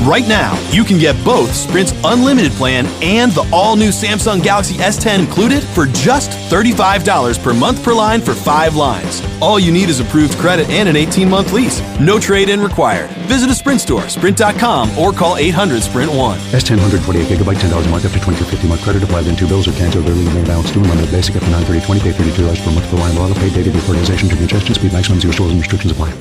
Right now, you can get both Sprint's unlimited plan and the all-new Samsung Galaxy S10 included for just $35 per month per line for 5 lines. All you need is approved credit and an 18-month lease. No trade-in required. Visit a Sprint store, sprint.com, or call 800-SPRINT-1. S10 128 gigabyte, $10 a month after 2050 month credit applied in 2 bills or cancel early remaining balance due. Unlimited basic after 930/20, pay $32 per month per line. Auto pay, data deportation to congestion speed maximums, your stores and restrictions apply.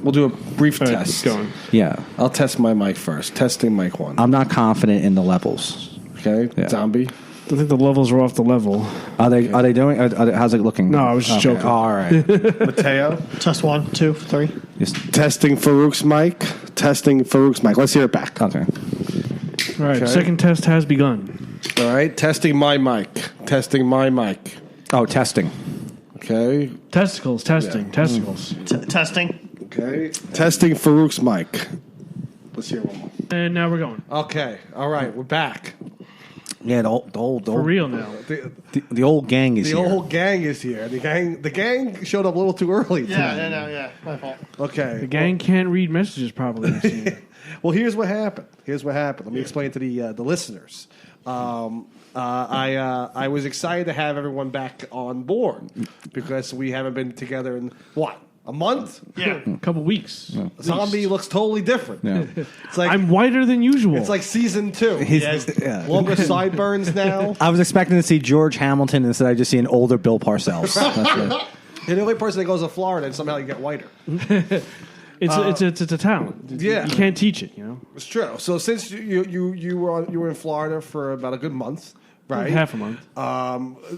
We'll do a brief test. Going. Yeah. I'll test my mic first. Testing mic 1. I'm not confident in the levels. Okay, Yeah. Zombie. I think the levels are off the level. Are they doing? How's it looking? No, I was just joking. Oh, all right. Mateo. Test 1, 2, 3. Testing Farouk's mic. Testing Farouk's mic. Let's hear it back. Okay. All right, Okay. second test has begun. All right, testing my mic. Testing my mic. Oh, testing. Okay. Testicles, testing, testicles. Testing. Okay. Testing Farouk's mic. Let's hear one more. And now we're going. Okay. All right, we're back. Yeah, the old For real now. the old gang is The here. old gang is here. The gang showed up a little too early. Yeah. My fault. Okay. The gang can't read messages properly. it seems. Well, here's what happened. Let me explain to the listeners. I was excited to have everyone back on board because we haven't been together in what, a month? Yeah. A couple weeks. Zombie looks totally different. Yeah. It's like I'm whiter than usual. it's like season 2. Yeah. Longer sideburns now. I was expecting to see George Hamilton instead. I just see an older Bill Parcells. That's it. You're the only person that goes to Florida and somehow you get whiter. it's a talent. Yeah. You can't teach it. It's true. So since you were in Florida for about a good month, right? Half a month.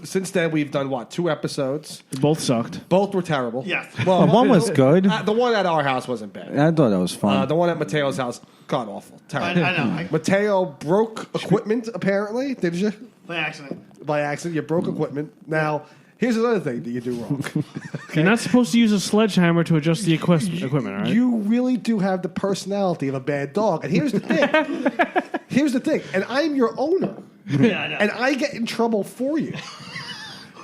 Since then we've done what, 2 episodes. They both sucked. Both were terrible. Yes. Well, One was good. The one at our house wasn't bad. I thought that was fun. The one at Mateo's house, god awful, terrible. I know. Mateo broke equipment. Apparently, did you? By accident. By accident, you broke equipment. Now, here's another thing that you do wrong. You're not supposed to use a sledgehammer to adjust the equipment, all right? You really do have the personality of a bad dog. And here's the thing. Here's the thing. And I'm your owner. Yeah, I know. And I get in trouble for you.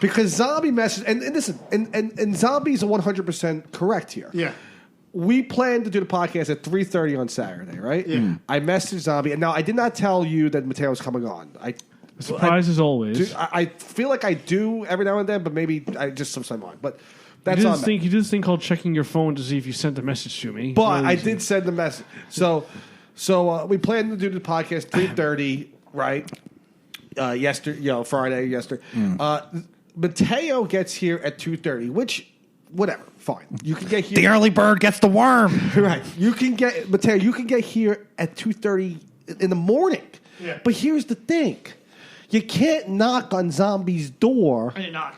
Because Zombie message and listen, and Zombie's 100% correct here. Yeah. We planned to do the podcast at 3:30 on Saturday, right? Yeah. I messaged Zombie, and now I did not tell you that Mateo was coming on. Surprise as always. I feel like I do every now and then, but maybe I just slips my mind. But that's you on me. do this thing called checking your phone to see if you sent a message to me. But Really I easy. did send the message. So we planned to do the podcast 3:30, right? Yesterday, Friday, yesterday. Mateo gets here at 2:30, which, whatever, fine. You can get here. the early bird gets the worm. Right. You can get Mateo. You can get here at 2:30 in the morning. Yeah. But here's the thing: you can't knock on Zombie's door. I did not.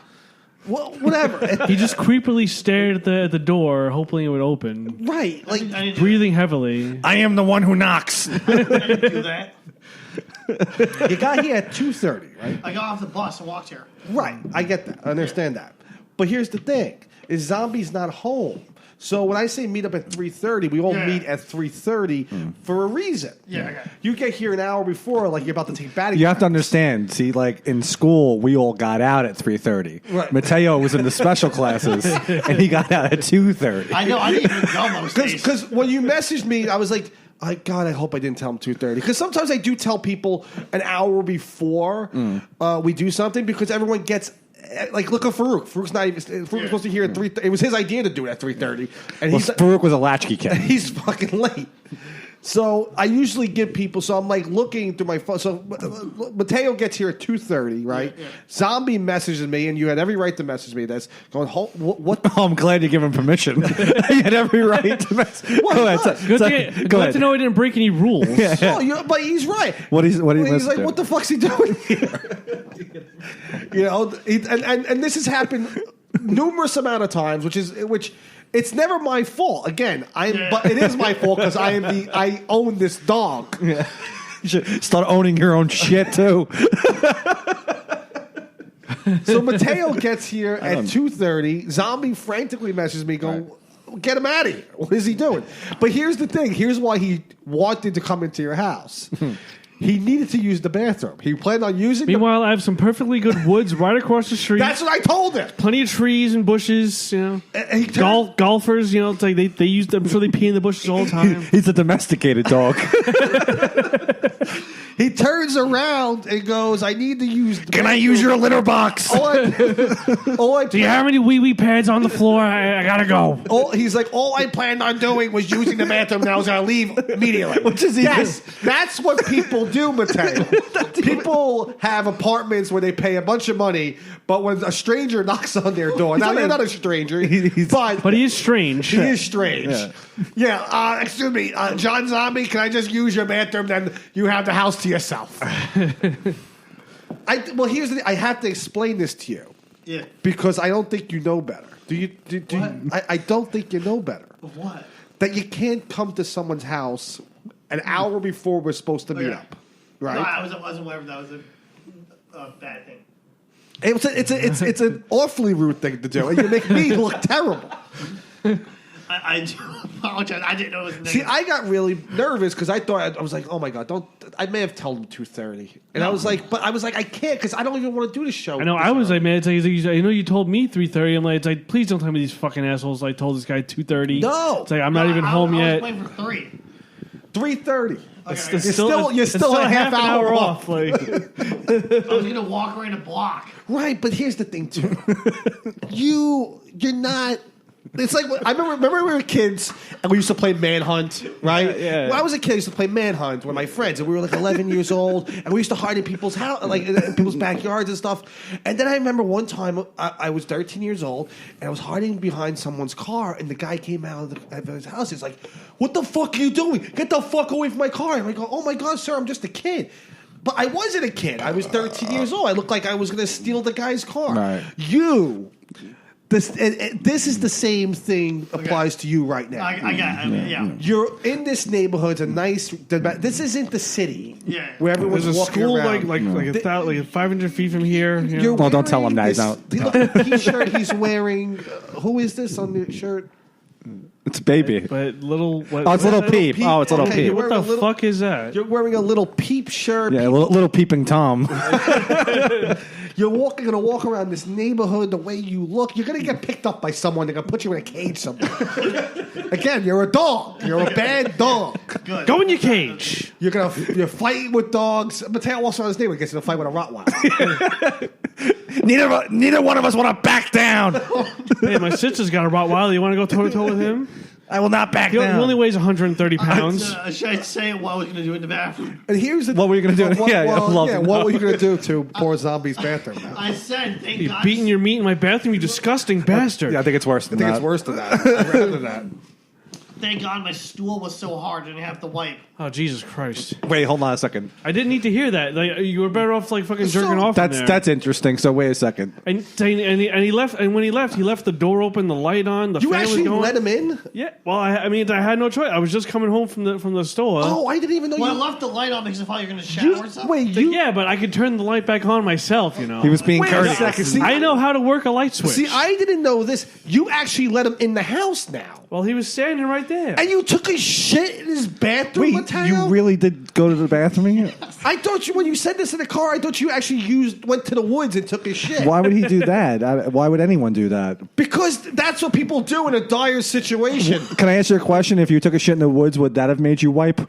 Well, whatever. He just creepily stared at the door, hoping it would open, Right. Like I didn't breathing heavily. I am the one who knocks. I didn't do that. you got here at 2:30, right? I got off the bus and walked here. Right. I get that. I understand that. But here's the thing: is Zombie's not home. So when I say meet up at 3:30, we all Yeah. meet at 3:30 for a reason. Yeah, I got it. You get here an hour before, like you're about to take batting. You have to practice. understand. See, like in school, we all got out at 3:30. Right. Mateo was in the special classes, and he got out at 2:30. I know. I didn't even go most days. Because when you messaged me, I was like, God, I hope I didn't tell him 2:30. Because sometimes I do tell people an hour before we do something because everyone gets. Like, look at Farouk. Farouk's not even. Farouk was supposed to be here at 3. It was his idea to do it at 3:30, and Well, he's Farouk was a latchkey kid. he's fucking late. So I usually give people. So I'm like looking through my phone. So Mateo gets here at 2:30, right? Yeah. Zombie messages me, and you had every right to message me. That's going. What? Oh, I'm glad you give him permission. He had every right to mess. Go ahead. not? Good to know he didn't break any rules. Oh, but he's right. What he's he's listening like, to? what the fuck's he doing here? And this has happened numerous amount of times, which it's never my fault. Again, but it is my fault because I own this dog. You should start owning your own shit too. So Mateo gets here at 2:30. Zombie frantically messages me, going, "Get him out of here! What is he doing?" But here's the thing. Here's why he wanted to come into your house. He needed to use the bathroom. He planned on using. Meanwhile, I have some perfectly good woods right across the street. That's what I told him. Plenty of trees and bushes. You know, And he turned- golfers. You know, it's like they use. I'm sure they pee in the bushes all the time. He's a domesticated dog. He turns around and goes, "I need to use. The Can I bathroom." use your litter box? All I Do you have any wee pads on the floor? I gotta go. He's like, all I planned on doing was using the bathroom, and I was going to leave immediately. Which is yes, that's what people do, Mateo. People have apartments where they pay a bunch of money, but when a stranger knocks on their door, now you're not a stranger, But he is strange. he is strange. Yeah, excuse me, John Zombie, can I just use your bathroom? Then you have the house to yourself. Here's the thing. I have to explain this to you. Yeah. Because I don't think you know better. Do you? I don't think you know better. Of what? That you can't come to someone's house an hour before we're supposed to meet Okay. up, right? No, I wasn't aware of that. Was a bad thing. It's an awfully rude thing to do, and you make me look terrible. I do apologize. I didn't know it was negative. See, I got really nervous because I thought I was like, "Oh my god, don't!" I may have told him 2:30, and I was like, I can't because I don't even want to do the show. I know. I was like, man, it's like, I know you told me 3:30. I'm like, it's like, please don't tell me these fucking assholes. I told this guy 2:30. No. It's like I'm not even home I yet. was playing for 3. 3:30. Okay. You're still a half hour off. Like, I was gonna walk around a block. Right, but here's the thing too. You're not. It's like I remember we were kids and we used to play Manhunt, right? Yeah. When I was a kid, I used to play Manhunt with my friends, and we were like 11 years old, and we used to hide in people's house, like in people's backyards and stuff. And then I remember one time I was 13 years old, and I was hiding behind someone's car, and the guy came out of his house. He's like, "What the fuck are you doing? Get the fuck away from my car!" And I go, "Oh my god, sir, I'm just a kid." But I wasn't a kid. I was 13 years old. I looked like I was going to steal the guy's car. Right. This is the same thing applies to you right now. I got it. Yeah. You're in this neighborhood, a nice. This isn't the city. Yeah. Where everyone's there's a walking school around. like 500 feet from here. You know? You're Well, don't tell wearing him that he's this- out. Look at the T-shirt he's wearing. Who is this on the shirt? It's baby. But little. What, Oh, it's Little Peep. Peep. Oh, it's Little Okay, Peep. you're What the wearing a little- fuck is that? You're wearing a little peep shirt. Yeah, little peeping Tom. You're gonna walk around this neighborhood the way you look. You're gonna get picked up by someone. They're gonna put you in a cage somewhere. Again, you're a dog. You're a bad dog. Good. Go in your cage. You're fighting with dogs. Mateo walks around his neighborhood, gets in a fight with a Rottweiler. Neither one of us want to back down. Hey, my sister's got a Rottweiler. You want to go toe to toe with him? I will not back He down. only weighs 130 pounds. Should I say what I was going to do in the bathroom? And here's the, What were you gonna do? Yeah, I love to what know. were you gonna do to poor Zombie's bathroom? I said, thank You're God. beating your meat in my bathroom, you disgusting bastard. Yeah, I think it's worse I than think that. it's worse than that. I'd rather that. Thank God my stool was so hard I didn't have to wipe. Oh, Jesus Christ. Wait, hold on a second. I didn't need to hear that. Like, you were better off like fucking jerking off in there. That's interesting. So wait a second. And he left. And when he left the door open, the light on, the You fan was actually going. let him in? Yeah. Well, I mean, I had no choice. I was just coming home from the store. Oh, I didn't even know Well, I you. left the light on because I thought you were going to shower or something. Wait, Like, you? yeah, but I could turn the light back on myself. You know. He was being Wait a courteous. second. See, I know how to work a light switch. See, I didn't know this. You actually let him in the house now, well, he was standing right there. and you took his shit in his bathroom. Wait, Mateo? you really did go to the bathroom here? I thought you when you said this in the car. I thought you actually went to the woods and took his shit. Why would he do that? Why would anyone do that? Because that's what people do in a dire situation. Can I answer your question? If you took a shit in the woods, would that have made you wipe?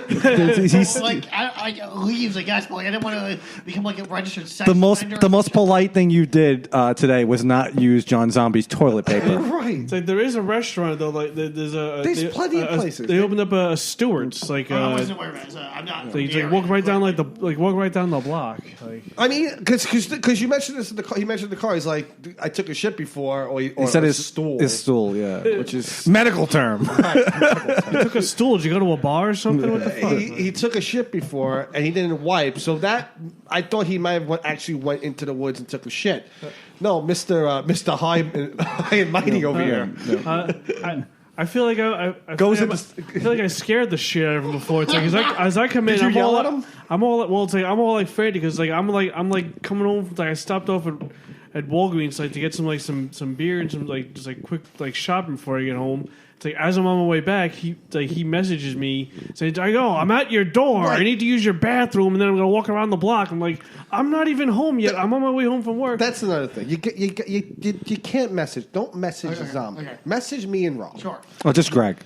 He's- Like, I leaves, I guess, but like, I didn't want to become like a registered sex the most offender. polite thing you did today was not use John Zombie's toilet paper. Right. It's like there is a restaurant though. Like there's plenty of places. They opened up a Stewart's. Like I wasn't aware of it. So I'm not. so you from the like walk area. right down walk right down the block. Like I mean, because you mentioned this in the car. He mentioned the car. He's like, I took a shit before, or He said a his stool. His stool, yeah. which is Medical term. you took a stool. Did you go to a bar or something? What the fuck? he took a shit before and he didn't wipe. So that I thought he might have actually went into the woods and took a shit. No, Mr. High and Mighty over here. I feel like I feel like I scared the shit out of him before. It's like as I come in, Did you I'm yell all at him? I'm all like afraid because like I'm like coming home. Like I stopped off at Walgreens like to get some beer and some like just like quick like shopping before I get home. It's It's like as I'm on my way back, he messages me saying, I'm at your door. I need to use your bathroom, and then I'm going to walk around the block. I'm like, I'm not even home yet. I'm on my way home from work. That's another thing. You can't message. Don't message the zombie. Okay. Message me and Rob. Sure. Oh, just Greg.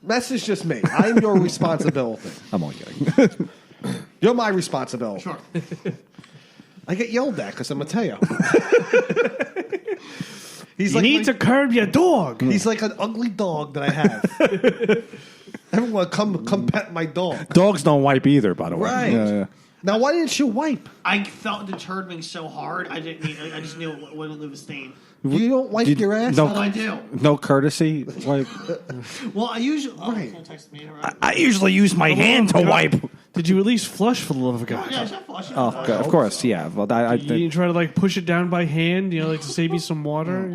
Message just me. I'm your responsibility. I'm only kidding. You're my responsibility. Sure. I get yelled at because I'm Mateo. He's You need to curb your dog. He's like an ugly dog that I have. Everyone, come pet my dog. Dogs don't wipe either, by the way. Right. Yeah. Now, why didn't you wipe? I felt it deterred me so hard. I didn't. I just knew it wouldn't leave a stain. You don't wipe your ass? No, Oh, I do. no courtesy. Wipe. Well, I usually. Oh, Right. can't text me. Right. I usually use my hand to wipe. Did you at least flush for the love of God? Yeah, I flush it. Oh, of course, yeah. Well, I You didn't try to like push it down by hand, like to save you some water.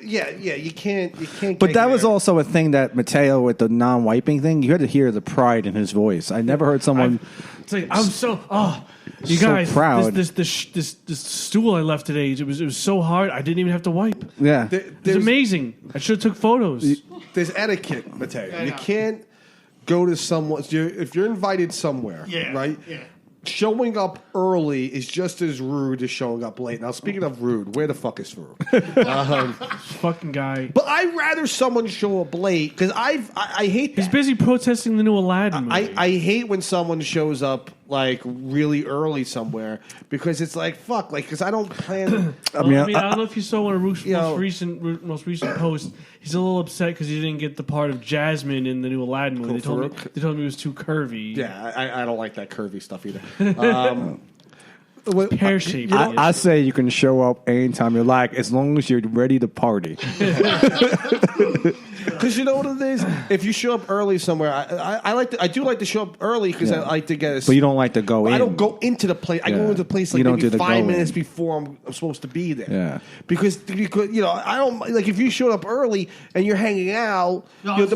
Yeah, you can't. But get that your- was also a thing that Mateo with the non-wiping thing. You had to hear the pride in his voice. I never heard someone. It's like I'm so you So guys proud. This stool I left today. It was so hard. I didn't even have to wipe. Yeah, It's amazing. I should have took photos. There's etiquette, Mateo. I You know. can't go to someone. If you're invited somewhere, Yeah. right? Yeah. Showing up early is just as rude as showing up late. Now, speaking of rude, where the fuck is Farouk? Fucking guy. But I'd rather someone show up late because I hate that. He's busy protesting the new Aladdin movie. I hate when someone shows up like really early somewhere because it's like fuck, like because I don't plan. I don't know if you saw one of Roof's know- most recent post. He's a little upset because he didn't get the part of Jasmine in the new Aladdin movie. They told him he was too curvy. Yeah, I don't like that curvy stuff either. Pear shaped. I say you can show up anytime you like, as long as you're ready to party. Because you know what it is. If you show up early somewhere, I do like to show up early because I like to get. But you don't like to go in. I don't go into the place. I go Yeah. into the place like You don't maybe do the 5 go-in. minutes before I'm supposed to be there. Yeah. Because I don't like if you showed up early and you're hanging out. No, the I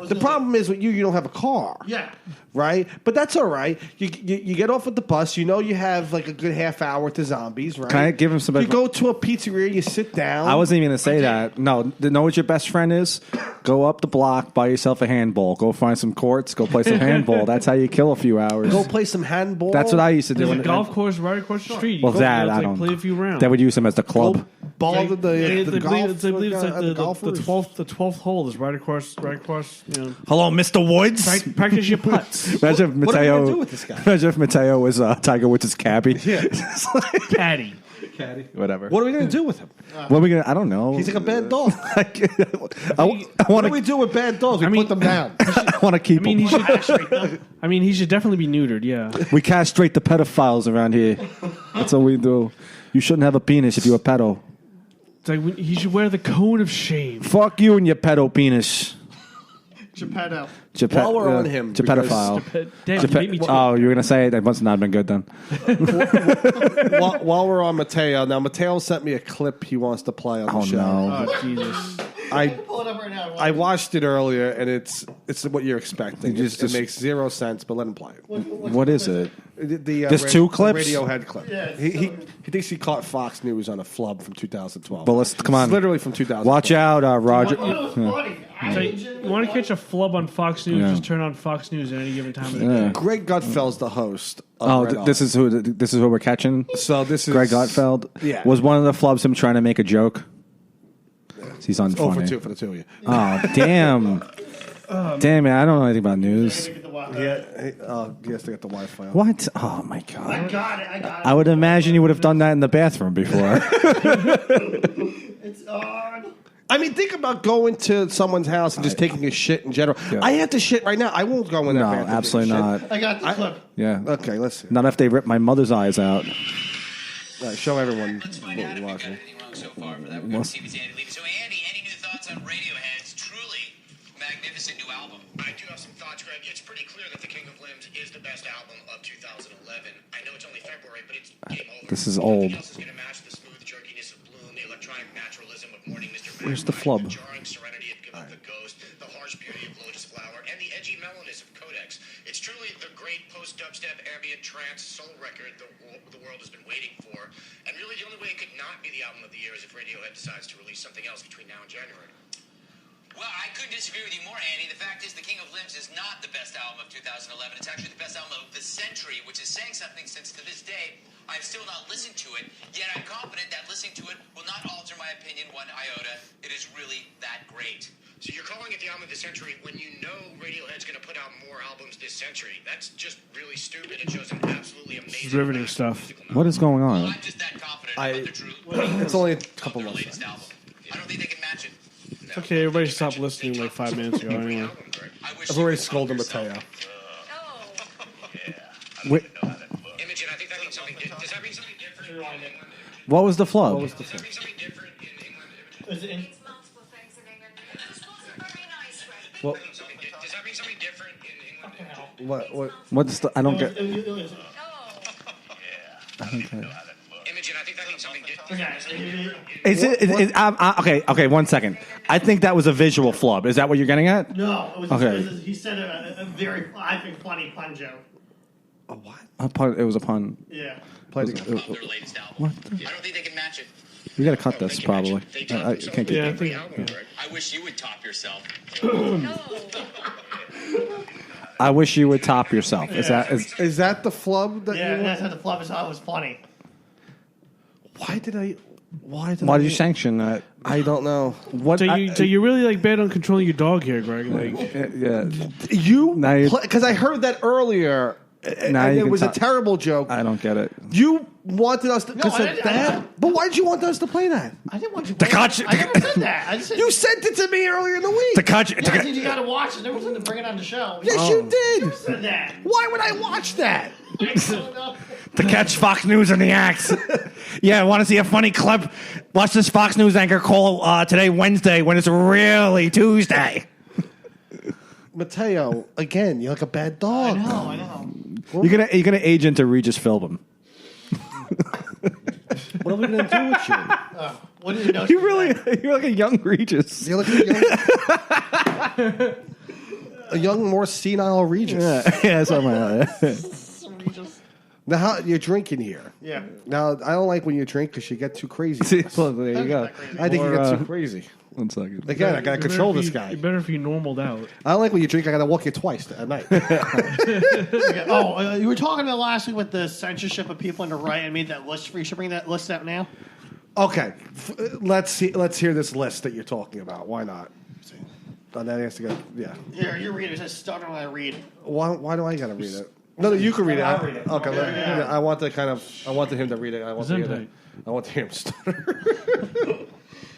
was problem still- is with you don't have a car. Yeah. Right, but that's all right. You get off at the bus. You have like a good half hour to zombies. Right? Can I give him some You advi- go to a pizzeria. You sit down. I wasn't even going to say that. No, know what your best friend is? Go up the block, buy yourself a handball. Go find some courts. Go play some handball. That's how you kill a few hours. Go play some handball. That's what I used to do. There's a when- golf course right across the street. You Well, go that there, I it's don't. play a few rounds. They would use them as the club. Ball I the believe golf. it's like the golfers. 12th hole is right across. Hello, Mr. Woods. Practice your putts. Imagine if What are we Mateo. gonna do with this guy? Imagine if Mateo was Tiger Woods' cabbie. Yeah. Caddy. Whatever. What are we gonna do with him? What are we gonna? I don't know. He's like a bad dog. I What want do we to. do with bad dogs? We put them down. I want to keep. I mean, he them. should. I mean, he should definitely be neutered. Yeah. We castrate the pedophiles around here. That's what we do. You shouldn't have a penis if you're a pedo. It's like he should wear the cone of shame. Fuck you and your pedo penis. Geppetto. While we're on him, Your pedophile. Damn, you made me too. Oh, you were gonna say it? That must not have been good then. while we're on Mateo, now Mateo sent me a clip he wants to play on the Oh show. no. Oh Jesus. Pull it up right now. I watched it earlier, and it's what you're expecting. It makes zero sense, but let him play it. What is it? There's two clips? Radiohead clip. He thinks he caught Fox News on a flub from 2012. But let's come on. It's literally from 2012. Watch out, Roger. Oh, it was funny. So you want to catch a flub on Fox News? Yeah. Just turn on Fox News at any given time of the Yeah. day. Greg Gutfeld's the host. Of Oh, Red this Eye. is who we're catching. So this is Greg Gutfeld. Yeah. Was one of the flubs him trying to make a joke? He's unfunny. 0 for 2 for the two of you. Oh damn. Damn it! I don't know anything about news. Get the wa- He has to get the Wi-Fi. on. What? Oh my I god! got it. I got it. I would imagine you would have done that in the bathroom before. It's on. I mean, think about going to someone's house and just taking a shit in general. Yeah. I have to shit right now. I won't go in that No, bathroom to absolutely shit. not. I got the clip. Yeah. Okay, let's see. Not if they rip my mother's eyes out. All right, show everyone Let's what find out we're if we got watching. anything wrong so far. For that, we're going to see if it's Andy Levy. So, Andy, any new thoughts on Radiohead's truly magnificent new album? I do have some thoughts, Greg. It's pretty clear that The King of Limbs is the best album of 2011. I know it's only February, but it's game over. This is old. Nothing else is going to match the smooth jerkiness of Bloom, the electronic naturalism of Morning Mr. Where's the Magpie, flub? the jarring serenity of Give Up the Ghost, the harsh beauty of Lotus Flower, and the edgy mellowness of Codex. It's truly the great post-dubstep ambient trance soul record the world has been waiting for. And really, the only way it could not be the album of the year is if Radiohead decides to release something else between now and January. disagree with you more, Andy. The fact is, The King of Limbs is not the best album of 2011. It's actually the best album of the century, which is saying something since to this day, I've still not listened to it, yet I'm confident that listening to it will not alter my opinion one iota. It is really that great. So you're calling it the album of the century when you know Radiohead's going to put out more albums this century. That's just really stupid. It shows an absolutely amazing... riveting stuff. What is going on? I'm just that confident about the truth. It's only a couple of their months. latest album. I don't think they can match it. It's okay, everybody stopped listening like 5 minutes ago anyway. I've already scolded Mateo. Wait, Imogen, I think that means something... Does that mean something different in England? what was the flub? Does that mean something different in England? Means multiple things in England. This wasn't very nice, Greg. Well, Does that mean something different in England? what? What's the? I don't get. Imogen, I think that means something different. Is it? Okay. 1 second. I think that was a visual flub. Is that what you're getting at? No, it was Okay. he said a very, I think, funny pun joke. A what? A pun, it was a pun. Yeah. Play it again. Their latest album. I don't think they can match it. We got to cut this probably. I can't Yeah, I get. think I wish you would top yourself. I wish you would top yourself. Is that? Is that the flub that Yeah, you... that's how the flub is. It was funny. Why did I... Why Why did you sanction that? I don't know. What? So you're really like bad on controlling your dog here, Greg. Like, yeah. You... Now you- Because I heard that earlier, Now and you it can was a talk. terrible joke. I don't get it. You wanted us to... Because I of didn't- that? But why did you want us to play that? I didn't want you. Takachi- I never said that. I just said You sent it to me earlier in the week. Yeah, I said you got to watch it. There was something to bring it on the show. Yes, you did. Never said that. Why would I watch that? I don't know. To catch Fox News in the act. Yeah, want to see a funny clip? Watch this Fox News anchor call today, Wednesday, when it's really Tuesday. Mateo, again, you're like a bad dog. I know. You're gonna age into Regis Philbin. What are we going to do with you? What did you know? You're like a young Regis. You're like a young, more senile Regis. Yeah, something like that. Now, how, you're drinking here. Yeah. Now, I don't like when you drink because you get too crazy. Well, there you go. I think you Or, get too crazy. 1 second. Again, I got to control this You guy. better if you normaled out. I don't like when you drink. I got to walk you twice at night. You were talking about last week with the censorship of people on the right. I made that list for you. Should bring that list out now. Okay, let's see. Let's hear this list that you're talking about. Why not? That has to go. Yeah. Here, you read it. It says starting when I read. Why do I got to read it? No, you can read it. I'll read it. Okay. Yeah. I wanted him to read it. I want to hear him stutter.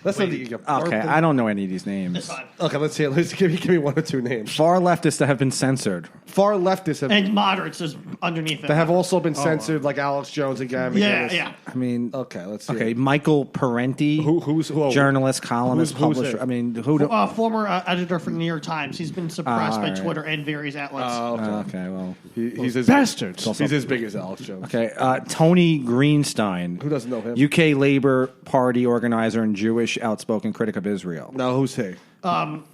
That's not the Okay, I don't know any of these names. It's fine. Okay, let's see. Let's give me one or two names. Far leftists that have been censored. Far leftists have And moderates is underneath it. that have also been censored, like Alex Jones and Gavin. Yeah, McInnes. yeah. I mean, Okay, let's see. okay, Michael Parenti, Who's journalist, columnist, Who's publisher. it? I mean, who? Do, Former editor for the New York Times. He's been suppressed by all right. Twitter and various outlets. okay, well, He's as Bastards. He's as big as Alex Jones. okay. Tony Greenstein, Who doesn't know him? UK Labour Party organizer and Jewish outspoken critic of Israel. No, who's he?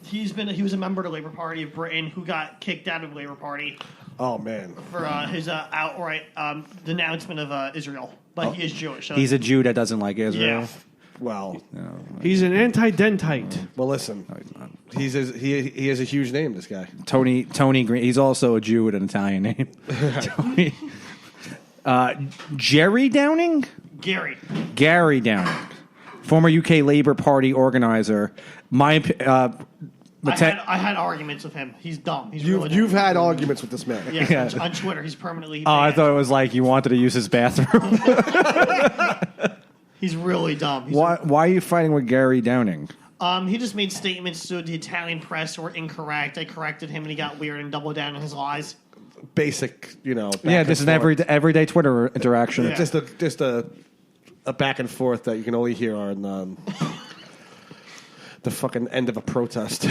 He was a member of the Labour Party of Britain who got kicked out of the Labour Party Oh man, for his outright denouncement of Israel. But he is Jewish. So He's a Jew that doesn't like Israel. yeah. well, He's an anti-dentite. well. Listen, he has a huge name. This guy. Tony Green. He's also a Jew with an Italian name. Tony. Jerry Downing. Gary Downing, former UK Labour Party organizer. I had arguments with him. He's dumb. He's really dumb. You've had arguments with this man. Yeah, on Twitter. He's permanently Oh, I banned. thought it was like you wanted to use his bathroom. He's really dumb. Why are you fighting with Gary Downing? He just made statements to the Italian press that were incorrect. I corrected him, and he got weird and doubled down on his lies. Basic, back Yeah, and this is an forth. everyday Twitter interaction. Yeah. Just a back and forth that you can only hear on the fucking end of a protest.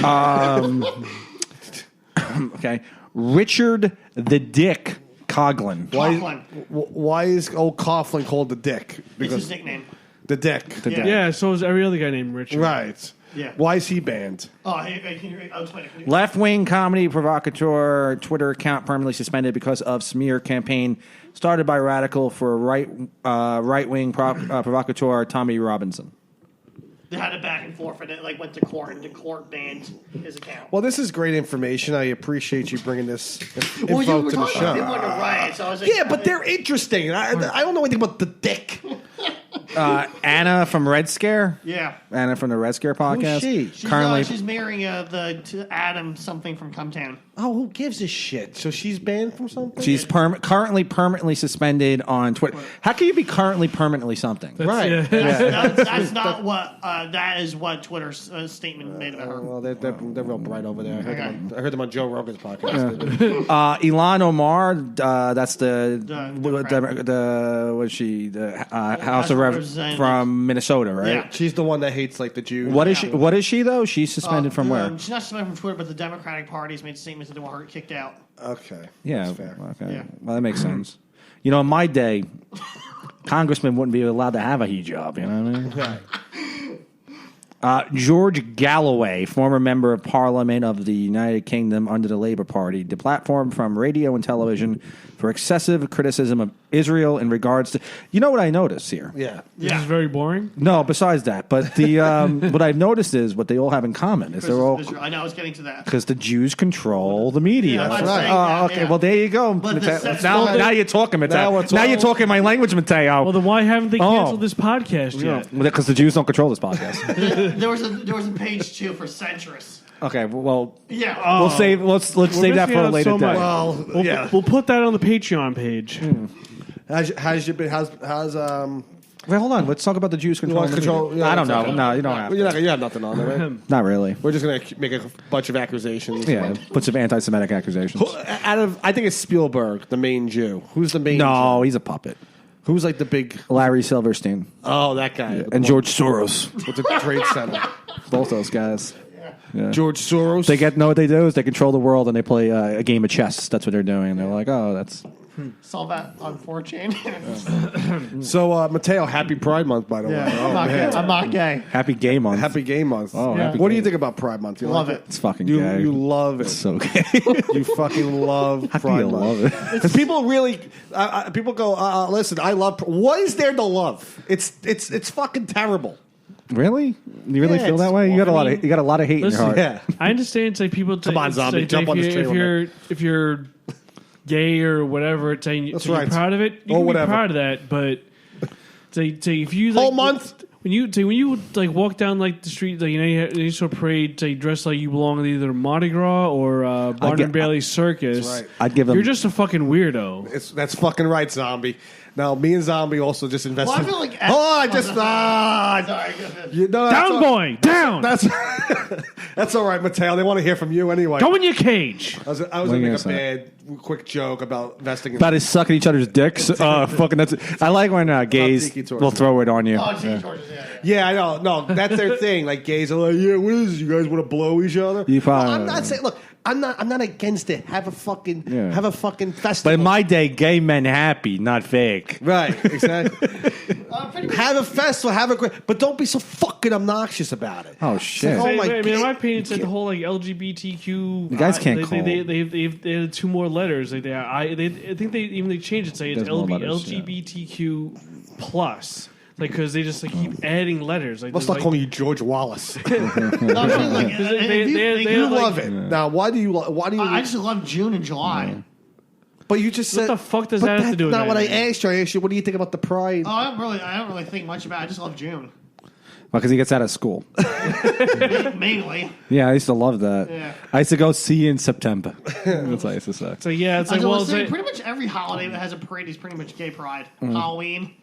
Okay, Richard the Dick Coughlin. Coughlin. Why is old Coughlin called the Dick? It's his nickname. The Dick. Yeah. Yeah, so is every other guy named Richard. Right. Yeah. Why is he banned? Oh, hey, can you? I'll explain it. Left-wing comedy provocateur Twitter account permanently suspended because of smear campaign started by radical for right-wing provocateur Tommy Robinson. They had a back and forth, and it like went to court, and the court banned his account. Well, this is great information. I appreciate you bringing this info Well, you were to the talking about people show. in the riot, so I was like, Yeah, but they're interesting. I don't know anything about the dick. Anna from Red Scare. yeah. Anna from the Red Scare podcast. she? She's marrying to Adam something from Cumtown. Oh, who gives a shit? So she's banned from something? She's currently permanently suspended on Twitter. How can you be currently permanently something? right. Yeah. That's not what. That is what Twitter's statement made about her. Well, they're real bright over there. I heard them on Joe Rogan's podcast. Ilan Omar, that's the Democrat. was she the House of Representatives from Minnesota, right? Yeah. She's the one that hates like the Jews. What is she? What is she though? She's suspended from where? She's not suspended from Twitter, but the Democratic Party has made statements that they want her kicked out. Okay. Yeah, That's fair. okay. Yeah. Well, that makes sense. You know, in my day, congressmen wouldn't be allowed to have a hijab. You know what I mean? Right. George Galloway, former member of Parliament of the United Kingdom under the Labour Party, deplatformed from radio and television for excessive criticism of Israel in regards to. You know what I noticed here? Yeah. This is very boring. No, besides that, but the what I've noticed is what they all have in common is they're all I know I was getting to that. because the Jews control the media. Yeah, I'm right. saying Oh, that, okay. yeah. Well, there you go. But Mateo. that's Now, still- now you're talking, Mateo. Now, you're talking my language, Mateo. Well, then why haven't they Oh. canceled this podcast yet? Because the Jews don't control this podcast. There was a page 2 for centrists. Okay, well, Yeah. we'll save. Let's save that missing for a out later so day. much. Well, We'll, yeah. we'll put that on the Patreon page. How's you been? How's Wait, hold on. Let's talk about the Jews controlling the control? media. I don't know. okay. No, you don't have. You have nothing on there, right? Not really. We're just gonna make a bunch of accusations. Yeah, put some anti-Semitic accusations. I think it's Spielberg, the main Jew. Who's the main? No, Jew? he's a puppet. Who's like the big? Larry Silverstein Oh, that guy. and George Soros. with the Trade Center. Both those guys. George Soros. They know what they do is they control the world and they play a game of chess. That's what they're doing. And they're like, oh, that's. Saw that on 4chan. So, Mateo, happy Pride Month, by the way. I'm not gay. I'm not gay. Happy Gay Month. Happy Gay Month. Oh, Yeah. happy What do gay. you think about Pride Month? You Love like it. It's fucking You gay. you love it. so gay. You fucking love How Pride can you Month. love it? Because people really, people go, listen, I love. What is there to love? It's fucking terrible. Really? You really Yeah, feel that it's- way? You got a I lot mean, of hate in your listen, heart. Yeah. I understand. It's like people. Come on, zombie, like, jump on this train if you're gay or whatever, it's saying That's you're right. proud of it. You Or can whatever. be proud of that, but say if you like, Whole month? when you like walk down like the street, like you sort of parade, say dress like you belong in either Mardi Gras or Barnum get- and Bailey Circus. That's right. I'd give them. You're just a fucking weirdo. That's fucking right, Zombie. Now, me and Zombie also just invested. Well, I feel like. Hold on, I just. Sorry, go ahead. You know, that's Down, all- boy, down. That's all right, Mateo. They want to hear from you anyway. Go in your cage. I was What going are to you make a gonna bad, quick joke about investing in. About is sucking each other's dicks. Fucking that's. I like when gays Tiki Torch. will throw it on you. Oh, Tiki Torches, yeah. Yeah, I know. No, that's their thing. Like gays are like, yeah, what is this? You guys want to blow each other? You probably- I'm not saying. Look, I'm not against it. Have a fucking festival. But in my day, gay men happy, not fake. right, exactly. Pretty much. Have a festival. Have a great. But don't be so fucking obnoxious about it. Oh shit! Oh, my I mean, in my God. opinion, it's like the whole like LGBTQ. You guys can't they, call. they added 2 more letters. Like I think they changed it. Say it's There's more letters, LGBTQ plus. Like because they just like keep adding letters. Like Let's there's, not call you George Wallace. No, I'm saying, like, You like- love it. Now, why do you? Why do you? I just love June and July. but you just What said. the fuck does but that have to do with That's not what I anything? asked you. I asked you, what do you think about the Pride? Oh, I don't really think much about it. I just love June. Because he gets out of school. Mainly. Yeah, I used to love that. Yeah. I used to go see you in September. That's what I used to say. So yeah, it's I like was well, gonna it's say, like, pretty much every holiday that has a parade is pretty much gay pride. Halloween.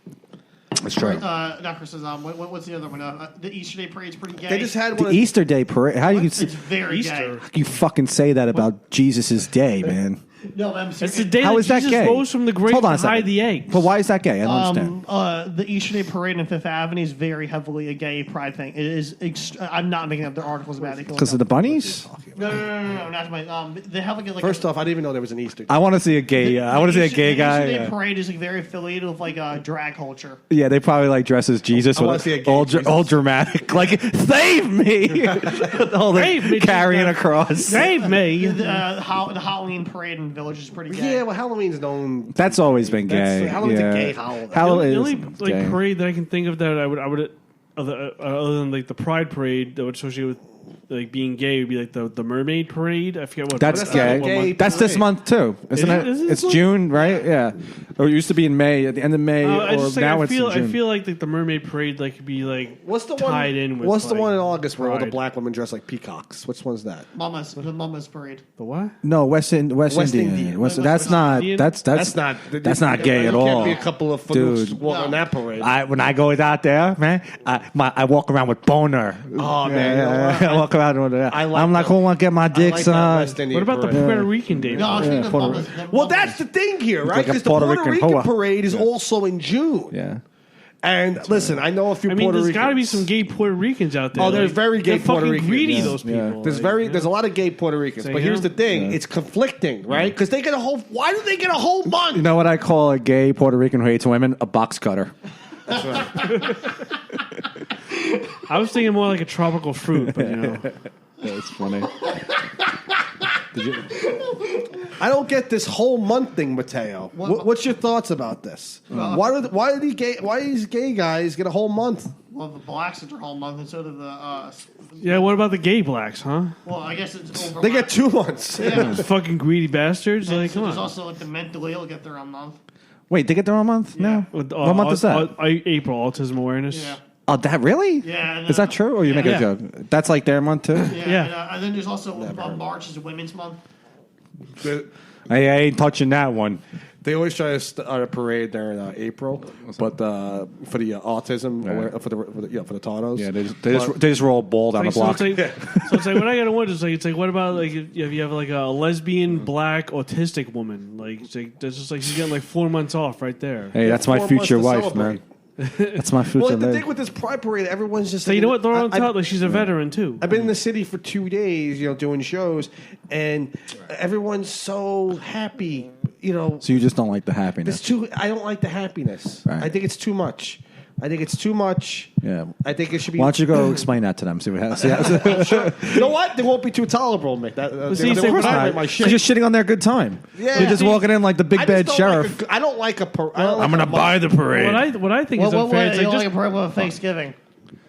That's true. Not Christmas. What's the other one? The Easter Day parade's pretty gay. They just had The one. Easter Day parade. How you It's very Easter. gay. you fucking say that about Jesus' day, man? No, I'm serious. it's the day How that is that Jesus gay? rose from the grave Hold on a to hide second. the eggs. But why is that gay? I don't understand. The Easter Day parade on Fifth Avenue is very heavily a gay pride thing. It is. I'm not making up their articles about it. Because of the bunnies? No, not my. They have like First off, I didn't even know there was an Easter. I want to see a gay. I want to see a gay The guy. Easter Day Yeah. parade is like very affiliated with like drag culture. Yeah, they probably like dress as Jesus I wanna with see a gay all, Jesus. all dramatic, like save me, all the Save me, carrying Jesus. across. Save me. The Halloween parade in Village is pretty gay. Yeah, well, Halloween's known. That's always been gay. Halloween's yeah. a gay holiday. The Halloween only is like gay. parade that I can think of that I would other than like the Pride Parade that would associate with like being gay would be like the Mermaid Parade. I forget what. That's That's not a gay. gay That's this parade. month too, isn't Is it? it? Is it It's this month? June, right? Yeah. Or it used to be in May, at the end of May, I or just like, now I it's feel in June. I feel like the Mermaid Parade like could be like What's the tied one? in with What's the like, one in August where all the Pride. black women dress like peacocks? Which one's that? The Mama's Parade. The what? No, West Indian. Indian. That's not. Indian? That's That's not gay at there all. Can't be a couple of fools Dude. walking on that parade. When I go out there, man, I walk around with boner. Oh, man. I walk around with that. I like I'm like, that. who want to get my I dick like that sucked? West Indian What about the parade. Puerto Rican Day? No, I'm thinking of Puerto Mama's. Well, that's the thing here, right? like a Because the Puerto Puerto Rican Rican hoa. parade is also in June. Yeah. And listen, I know a few I mean, Puerto there's Ricans. got to be some gay Puerto Ricans out there. Oh, there's Like, very gay they're Puerto fucking Ricans. greedy. Yeah. Those people. There's Like, there's a lot of gay Puerto Ricans, So, but yeah. here's the thing: it's conflicting, right? Because they get a whole. Why do they get a whole month? You know what I call a gay Puerto Rican who hates women? A box cutter. I was thinking more like a tropical fruit, but you know. That's funny. I don't get this whole month thing, Mateo. What's your thoughts about this? Why these gay guys get a whole month? Well, the blacks get their whole month, and so do the. Yeah, what about the gay blacks, huh? Well, I guess it's over. They get 2 months. Those fucking greedy bastards. Like, come There's on. also like the mentally ill get their own month. Wait, they get their own month? No. With, What month is that? April, Autism Awareness. Yeah. Oh, that really? Yeah. And Is that true, or you make a Yeah. joke? That's like their month too. Yeah. And then there's also March is Women's Month. I ain't touching that one. They always try to start a parade there in April, but for the autism, for the Tanos. Yeah, they just roll a ball down the block. So it's like what I gotta wonder is like it's like what about like if you have like a lesbian black autistic woman like that's just like she's getting like 4 months off right there. Hey, that's my 4 future months to wife, celebrate. man. That's my future Well, the lady. thing with this Pride Parade, everyone's just. So you know what? Throw her on I- top. Like she's a veteran too. I've been in the city for 2 days, doing shows, and everyone's so happy. So you just don't like the happiness. I don't like the happiness. Right. I think it's too much. Yeah. I think it should be. Why don't you go explain that to them? See what happens. You know what? They won't be too tolerable, Mick. see, They so won't what I- tolerate my shit. You're just shitting on their good time. Yeah. You're just See, walking in like the big I just bad don't sheriff. I don't like a. I'm gonna buy the parade. What I think is What unfair. you It's don't like like just a parade with Thanksgiving?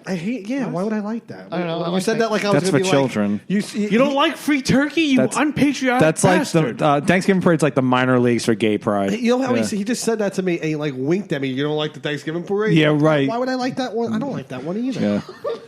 I hate. Yeah. Why would I like that? I don't know, I You like said that like I was That's gonna for be children. Like, you don't like free turkey, you That's- unpatriotic That's like bastard. the Thanksgiving parade's like the minor leagues for gay pride. You know how Yeah. he just said that to me and he like winked at me. You don't like the Thanksgiving parade? Yeah, right. Why would I like that one? I don't like that one either. Yeah,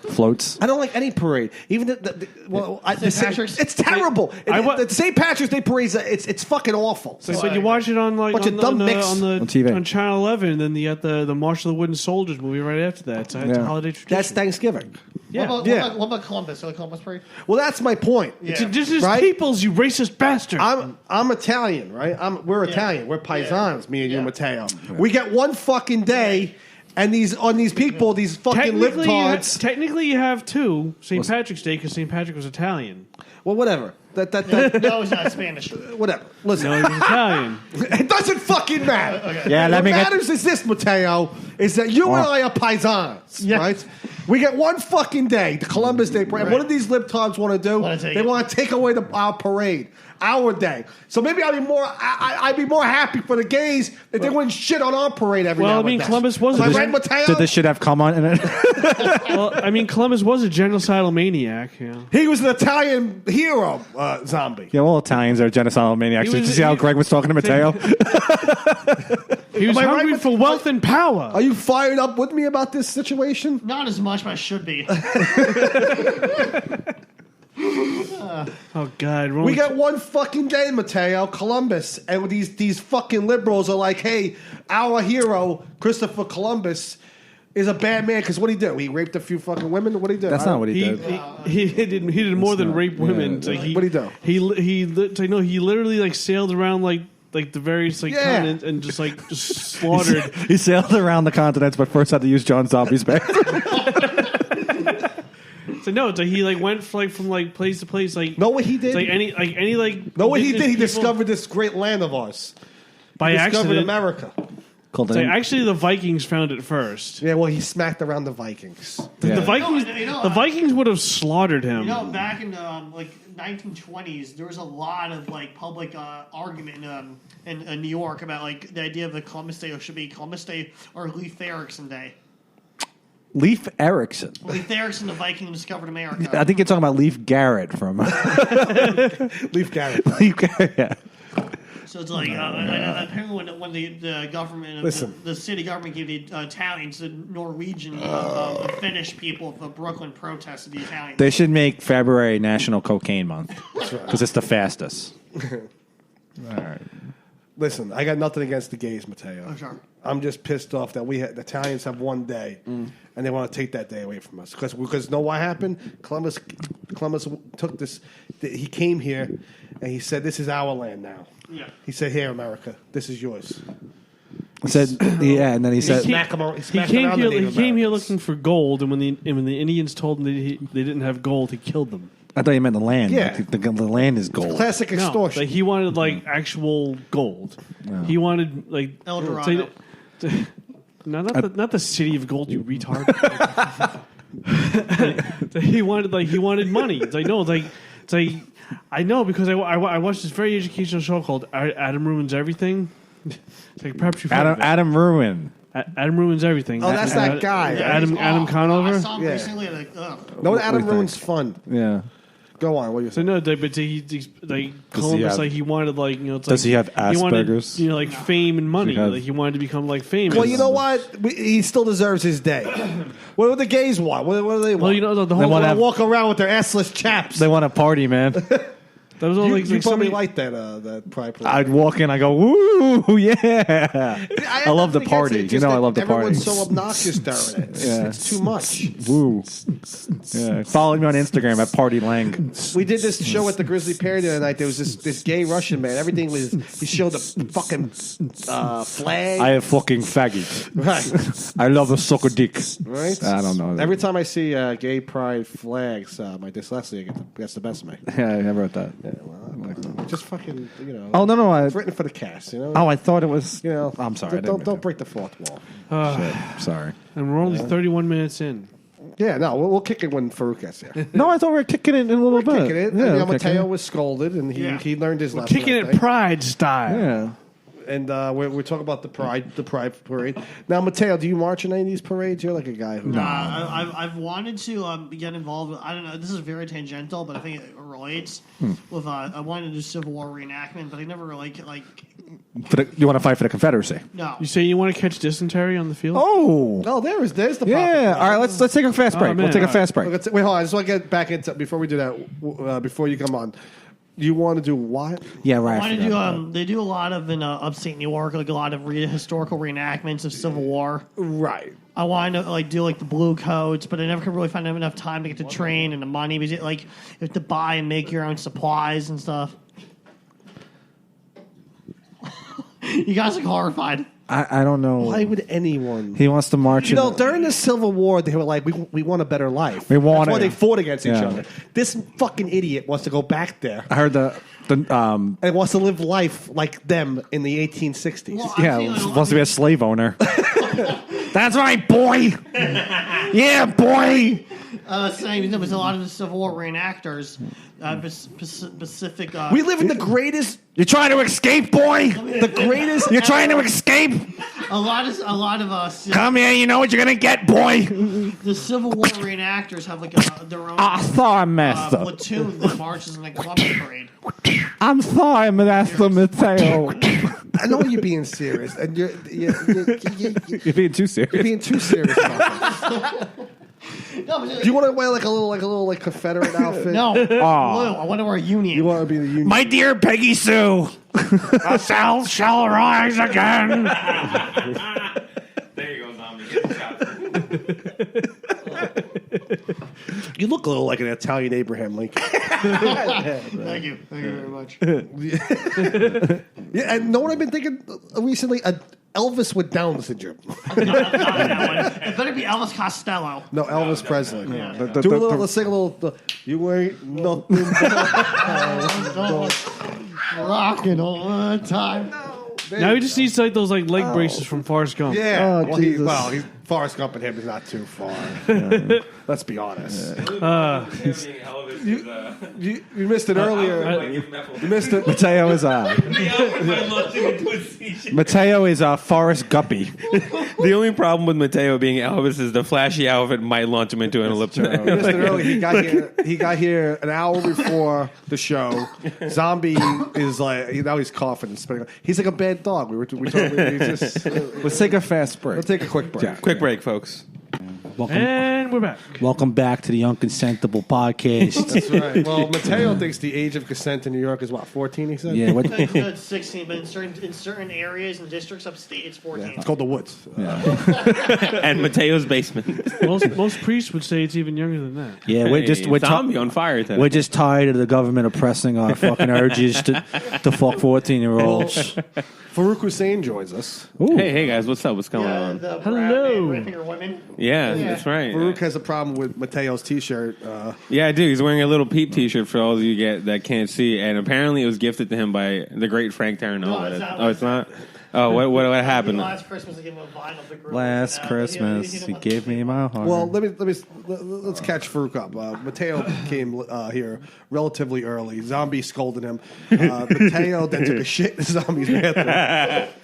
floats. I don't like any parade. Even St. Patrick's? It's terrible. I The St. Patrick's Day parade, it's fucking awful. But you watch it on like Bunch on, of dumb on, mix. on On TV. on Channel 11, and then you got the March of the Wooden Soldiers movie right after that. It's a Yeah. holiday tradition. That's Thanksgiving. yeah. What about Columbus? You like Columbus Parade? Well, that's my point. Yeah. This is Right? people's, you racist bastard. I'm Italian, right? We're Italian. We're paisans, me and you, Yeah. Matteo. We get one fucking day, and these people, these fucking libtards. Technically, you have two. St. Patrick's Day, because St. Patrick was Italian. Well, whatever. That No, it's not Spanish. whatever. Listen, No, he was Italian. it doesn't fucking matter. Yeah, let What me get. matters is this, Matteo, is that you and Oh. I are paisans, right? We get one fucking day, the Columbus Day parade. What do these libtards want to do? Wanna take They it. want to take away our parade, our day. So maybe I'd be more happy for the gays if they wouldn't shit on our parade every Well, now I mean, and then. Columbus was Am I a- right, Matteo? Did this shit have come on in it? Well, I mean, Columbus was a genocidal maniac. Yeah. He was an Italian hero, zombie. Yeah, all Italians are genocidal maniacs. He Did was- you see how Greg was talking to Mateo? He was Am I right hungry with- for wealth and power. Are you fired up with me about this situation? Not as much, but I should be. Oh, God. We got one fucking day, Matteo, Columbus, and these fucking liberals are like, hey, our hero, Christopher Columbus, is a bad man because what did he do? He raped a few fucking women? What did he do? That's I not don't- what he He, did. he did more than rape women. yeah. It's like What'd he do? He literally like sailed around like the various like Yeah. continents and just slaughtered. He sailed around the continents, but first had to use John Zombie's bathroom. So no, it's like he like went from like place to place. Like Know what he did? it's like any like know what he did? He indigenous people- discovered this great land of ours. by He discovered accident. America. Called It's like, it. actually, the Vikings found it first. Yeah, well, he smacked around the Vikings. Yeah. The Vikings, You know, the Vikings would have slaughtered him. You know, back in the like 1920s, there was a lot of like public argument in New York about like the idea of the Columbus Day should be Columbus Day or Leif Erikson Day. Leif Erikson. Leif Erikson, the Viking who discovered America. I think you're talking about Leif Garrett from Leif Garrett. Leif Garrett. Yeah. So it's like apparently when the government, the city government gave the Italians, the Norwegian, the Finnish people of Brooklyn protested the Italians. They should make February National Cocaine Month because it's the fastest. All right. Listen, I got nothing against the gays, Mateo. Oh, sure. I'm just pissed off that the Italians have one day, and they want to take that day away from us. Because know what happened? Columbus took this. He came here, and he said, "This is our land now." Yeah. He said, "Here, America, this is yours." He said, yeah, and then he said, Smack him around- he smacked around the He Native came here Americans. looking for gold, and when the Indians told him that they didn't have gold, he killed them. I thought you meant the land. Yeah. Like, the land is gold. Classic No, extortion. like he wanted like actual gold. He wanted like El Dorado. No, not the city of gold, you retard. he wanted money. It's like no, it's like I know because I watched this very educational show called Adam Ruins Everything. It's like perhaps you've heard of it. Adam Ruin. Adam Ruins Everything. Oh, that's that guy. Adam I Conover. saw him Yeah. recently. Like, ugh. No, Adam do you ruins fun. Yeah. Go on. What do you So say? no, but he like Columbus, have- like he wanted like it's Does like, he have wanted, Asperger's? like fame and money. have- Like he wanted to become like famous. Well, you know what? He still deserves his day. What do the gays want? What do they want? Well, you know the whole wanna want to have- walk around with their assless chaps. They want to party, man. that was all you like, you like probably somebody, like that pride parade. I'd walk in, I go, woo, yeah. I love the party. You know I love the party. Everyone's so obnoxious during it. Yeah. It's too much. Woo. Yeah. Follow me on Instagram at Party Lang. We did this show at the Grizzly Pear the other night. There was this gay Russian man. Everything was, he showed the fucking flag. I have fucking faggot. Right. I love a sucker dick. Right? I don't know. Every time I see gay pride flags, my dyslexia gets the best of me. Yeah, I never wrote that. Just fucking, you know. Oh, no. It's written for the cast, you know? I thought it was. You know, I'm sorry. I didn't mean Don't to. break the fourth wall. Shit. Sorry. and we're only 31 minutes in. Yeah, no, we'll kick it when Farouk gets here. No, I thought we were kicking it in a little bit. Kicking it. Yeah, and, we're kicking Mateo it. was scolded, and he learned his lesson. Kicking I it think. pride style. Yeah. And we're talking about the pride parade. Now, Mateo, do you march in any of these parades? You're like a guy who. I've wanted to get involved. I don't know. This is very tangential, but I think it relates. With I wanted to do Civil War reenactment, but I never really like. You want to fight for the Confederacy? No. You say you want to catch dysentery on the field? Oh. Oh, there's the Yeah. All right. Let's take a fast break. man. We'll take a All fast break. Wait, hold on. I just want to get back into before we do that. Before you come on, you want to do what? Yeah. Right. I want to do. They do a lot of in upstate New York, like a lot of historical reenactments of Civil War. Right. I wanted to do like the blue coats, but I never could really find enough time to get to train and the money because you have to buy and make your own supplies and stuff. You guys look horrified. I don't know. Why would anyone? He wants to march. You know, during the Civil War, they were like, "We want a better life." We want That's why it. they fought against each Yeah. other. This fucking idiot wants to go back there I heard and wants to live life like them in the 1860s. Well, yeah, wants to be a slave owner. That's right, boy. Yeah, boy. Saying there was a lot of the Civil War reenactors, specific. We live in the greatest. You're trying to escape, boy. The greatest. You're trying to escape. a lot of Come here. You know what you're gonna get, boy. the Civil War reenactors have like their own I'm sorry, master. platoon that marches in the Columbus Parade. I'm sorry, Master Mateo. I know you're being serious, and you're You're being too serious. being too serious about this. No, but Do you want to wear like a little Confederate outfit? no. Blue, I want to wear a union. You want to be the Union? My dear Peggy Sue, the South shall rise again. There you go, Zombie. Get the shot. You look a little like an Italian Abraham Lincoln. Thank you very much. Yeah, and know what I've been thinking recently? Elvis with Down syndrome. It better be Elvis Costello. No, Elvis Presley. Yeah. Let's sing a little. You ain't nothing. Rocking all the time. Now he just needs like those like leg braces from Forrest Gump. Yeah. Oh, Jesus. Forrest Gump and him is not too far. Let's be honest. You missed it earlier. You missed it. Mateo is Forrest Guppy. The only problem with Mateo being Elvis is the flashy outfit might launch him into an ellipse. You missed it earlier. He got here an hour before the show. Zombie is like now he's coughing and spitting. He's like a bad dog. We talking. Let's take a fast break. Let's take a quick break. Quick break, folks. And we're back. Welcome back to the Unconsentable Podcast. That's right. Well, Mateo thinks the age of consent in New York is what, 14? He said. Yeah. What? It's 16, but in certain areas and districts upstate, it's 14. It's called the Woods. And Mateo's basement. Most priests would say it's even younger than that. Yeah, we're zombie on fire today. We're just tired of the government oppressing our fucking urges to fuck 14-year-olds. Farouk Hussein joins us. Hey guys, what's up? What's going on? Hello. Women. Yeah, that's right. Farouk has a problem with Mateo's T-shirt. Yeah, I do. He's wearing a little Peep T-shirt for all of you that can't see, and apparently it was gifted to him by the great Frank Terranova. It's not. Oh, what happened? Last Christmas, I gave him a vinyl of the group. Last Christmas, he gave me my heart. Well, let's catch Farouk up. Mateo came here relatively early. Zombie scolded him. Mateo then took a shit in the zombie's bathroom,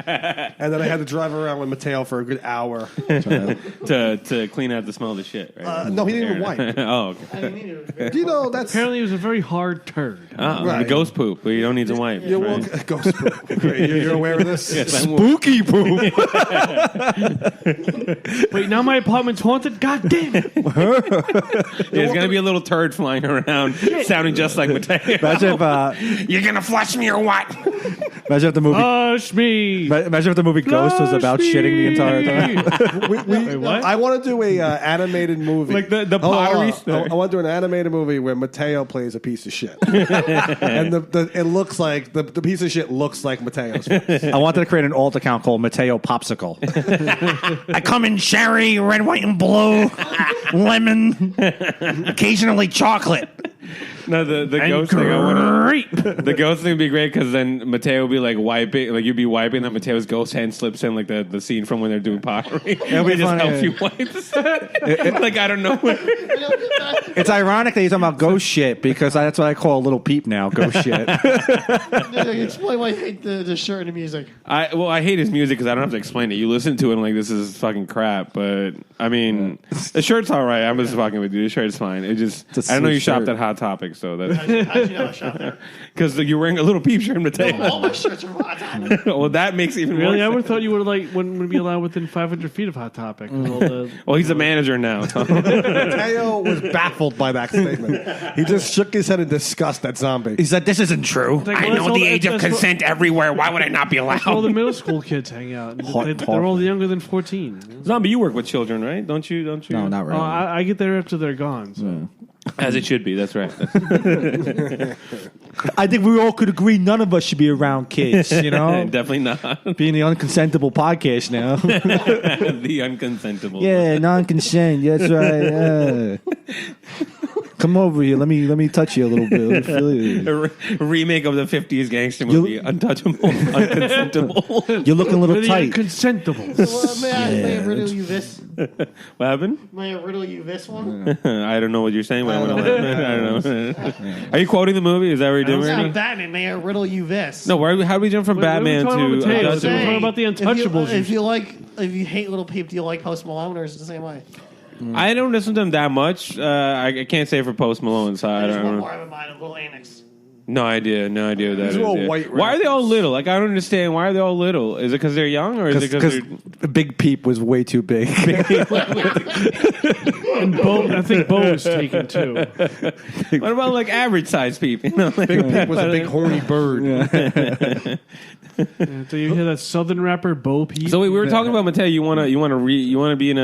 and then I had to drive around with Mateo for a good hour to clean out the smell of the shit. Right? No, he didn't even wipe. Oh, okay. You know that's Apparently, it was a very hard turd. Right. The ghost poop, but you don't need to wipe. You're right? welcome. Ghost poop. Great. You're aware of this? Yes, Spooky poop. Wait, now my apartment's haunted? God damn it. There's going to be a little turd flying around sounding just like Mateo. Imagine if, You're going to flush me or what? imagine if the movie. Hush me. Imagine if the movie Ghost was about shitting the entire time. Wait, what? I want to do a animated movie. Like the pottery I want to do an animated movie where Mateo plays a piece of shit. And it looks like, the piece of shit looks like Mateo's face. I wanted to create an alt account called Mateo Popsicle. I come in cherry, red, white, and blue, lemon, occasionally chocolate. No, the ghost thing. The ghost thing would be great because then Mateo would be like wiping, like you'd be wiping, that Mateo's ghost hand slips in like the scene from when they're doing pottery. It'll be It just funny. helps you wipe. Like I don't know. It's ironic that you're talking about ghost shit because that's what I call a little peep now. Ghost shit. Explain why I hate the shirt and the music. I hate his music because I don't have to explain it. You listen to it and like this is fucking crap. But I mean, the shirt's all right. I'm just fucking with you. The shirt's fine. I don't know you shopped at Hot Topic, so that's How'd you know I shot there? because you're wearing a little peep shirt, Mateo. All my shirts are hot topic. Well, that makes even more Really? I would have sense. thought you would wouldn't be allowed within 500 feet of Hot Topic. with all the- Well, he's a manager now. Mateo was baffled by that statement. He just shook his head in disgust at Zombie. He said, "This isn't true." Like, well, that's all everywhere. Why would I not be That's where all the middle school kids hang out. They're all younger than 14. Zombie, you work with children, right? Don't you? No, not Oh, really. I get there after they're gone. So. As it should be. That's right. I think we all could agree none of us should be around kids. You know, Definitely not. being the Unconsentable Podcast now. The unconsentable. Yeah, non-consent. That's right. Come over here. Let me touch you a little bit. Let me feel you. A remake of the 50s gangster movie, Untouchable, Unconsentable. You're looking a little Really tight. unconsentable. May I riddle you this? What happened? May I riddle you this one? I don't know what you're saying, but I want to I don't know. Are you quoting the movie? Is that what you're doing? It's Right not now? Batman. May I riddle you this? No, how do we jump from Batman we're talking to about Mateo. Untouchable? We're talking about the Untouchables. If you hate Little Peep, do you like Post Malone, or is it the same way? I don't listen to him that much. I can't say for Post Malone, so I There's don't one know. more I have in mind, a little annex. No idea what that is. These are all yeah. white Why are they all rappers. little? Like, I don't understand. Why are they all little? Is it because they're young, or is it because they're... Big Peep was way too big. And Bo, I think Bo was taken too. What about, like, average-sized people? You know, like, Big Pig was a big horny bird. Yeah, so you hear that Southern rapper Bo Peep? So wait, we were talking about Mateo. You want to be in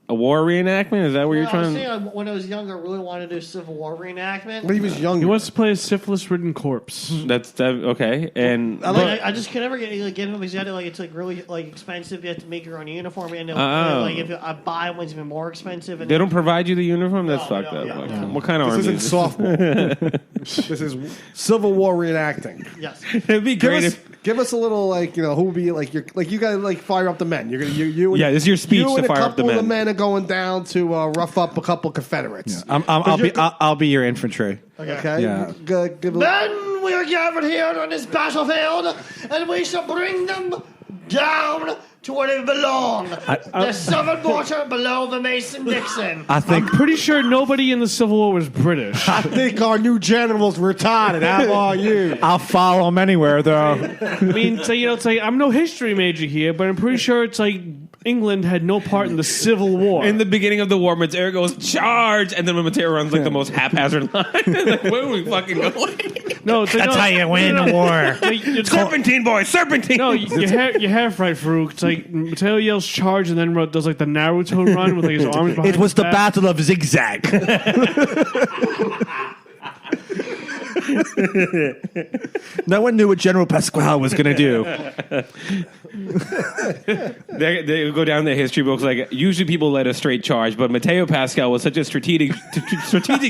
a war reenactment? Is that what you're I was trying? saying, when I was younger, I really wanted to do Civil War reenactment. When he was young. He wants to play a syphilis-ridden corpse. That's okay. And I just can never get him because it's like really like expensive. You have to make your own uniform, and like if I buy one's even more expensive. And they don't provide you the uniform. That's fucked up. no, Like, no. What kind of This army? isn't softball. This is Civil War reenacting. Yes. It'd be great if Give us a little who would be like you gotta fire up the men. You're gonna you Yeah, this is your speech you to and fire a up the couple of the men. men are going down to rough up a couple Confederates. I'll be your infantry. Okay. Yeah. Give a, Men, we are gathered here on this battlefield, and we shall bring them down to where they belong. The southern border below the Mason-Dixon. I'm pretty sure nobody in the Civil War was British. I think our new general's retarded. How are you? I'll follow him anywhere, though. I mean, it's like I'm no history major here, but I'm pretty sure it's like England had no part in the Civil War. In the beginning of the war, Mateo goes, charge! And then when Mateo runs like the most haphazard line, like, where are we fucking going? No, it's like, That's how you win the war. Serpentine, boys, serpentine! No, you're half right, Farouk. It's like Mateo yells charge and then does like the Naruto run with like his arms behind It was his the back. Battle of Zigzag. No one knew what General Pasquale was going to do. They go down the history books like usually people led a straight charge, but Mateo Pascal was such a strategic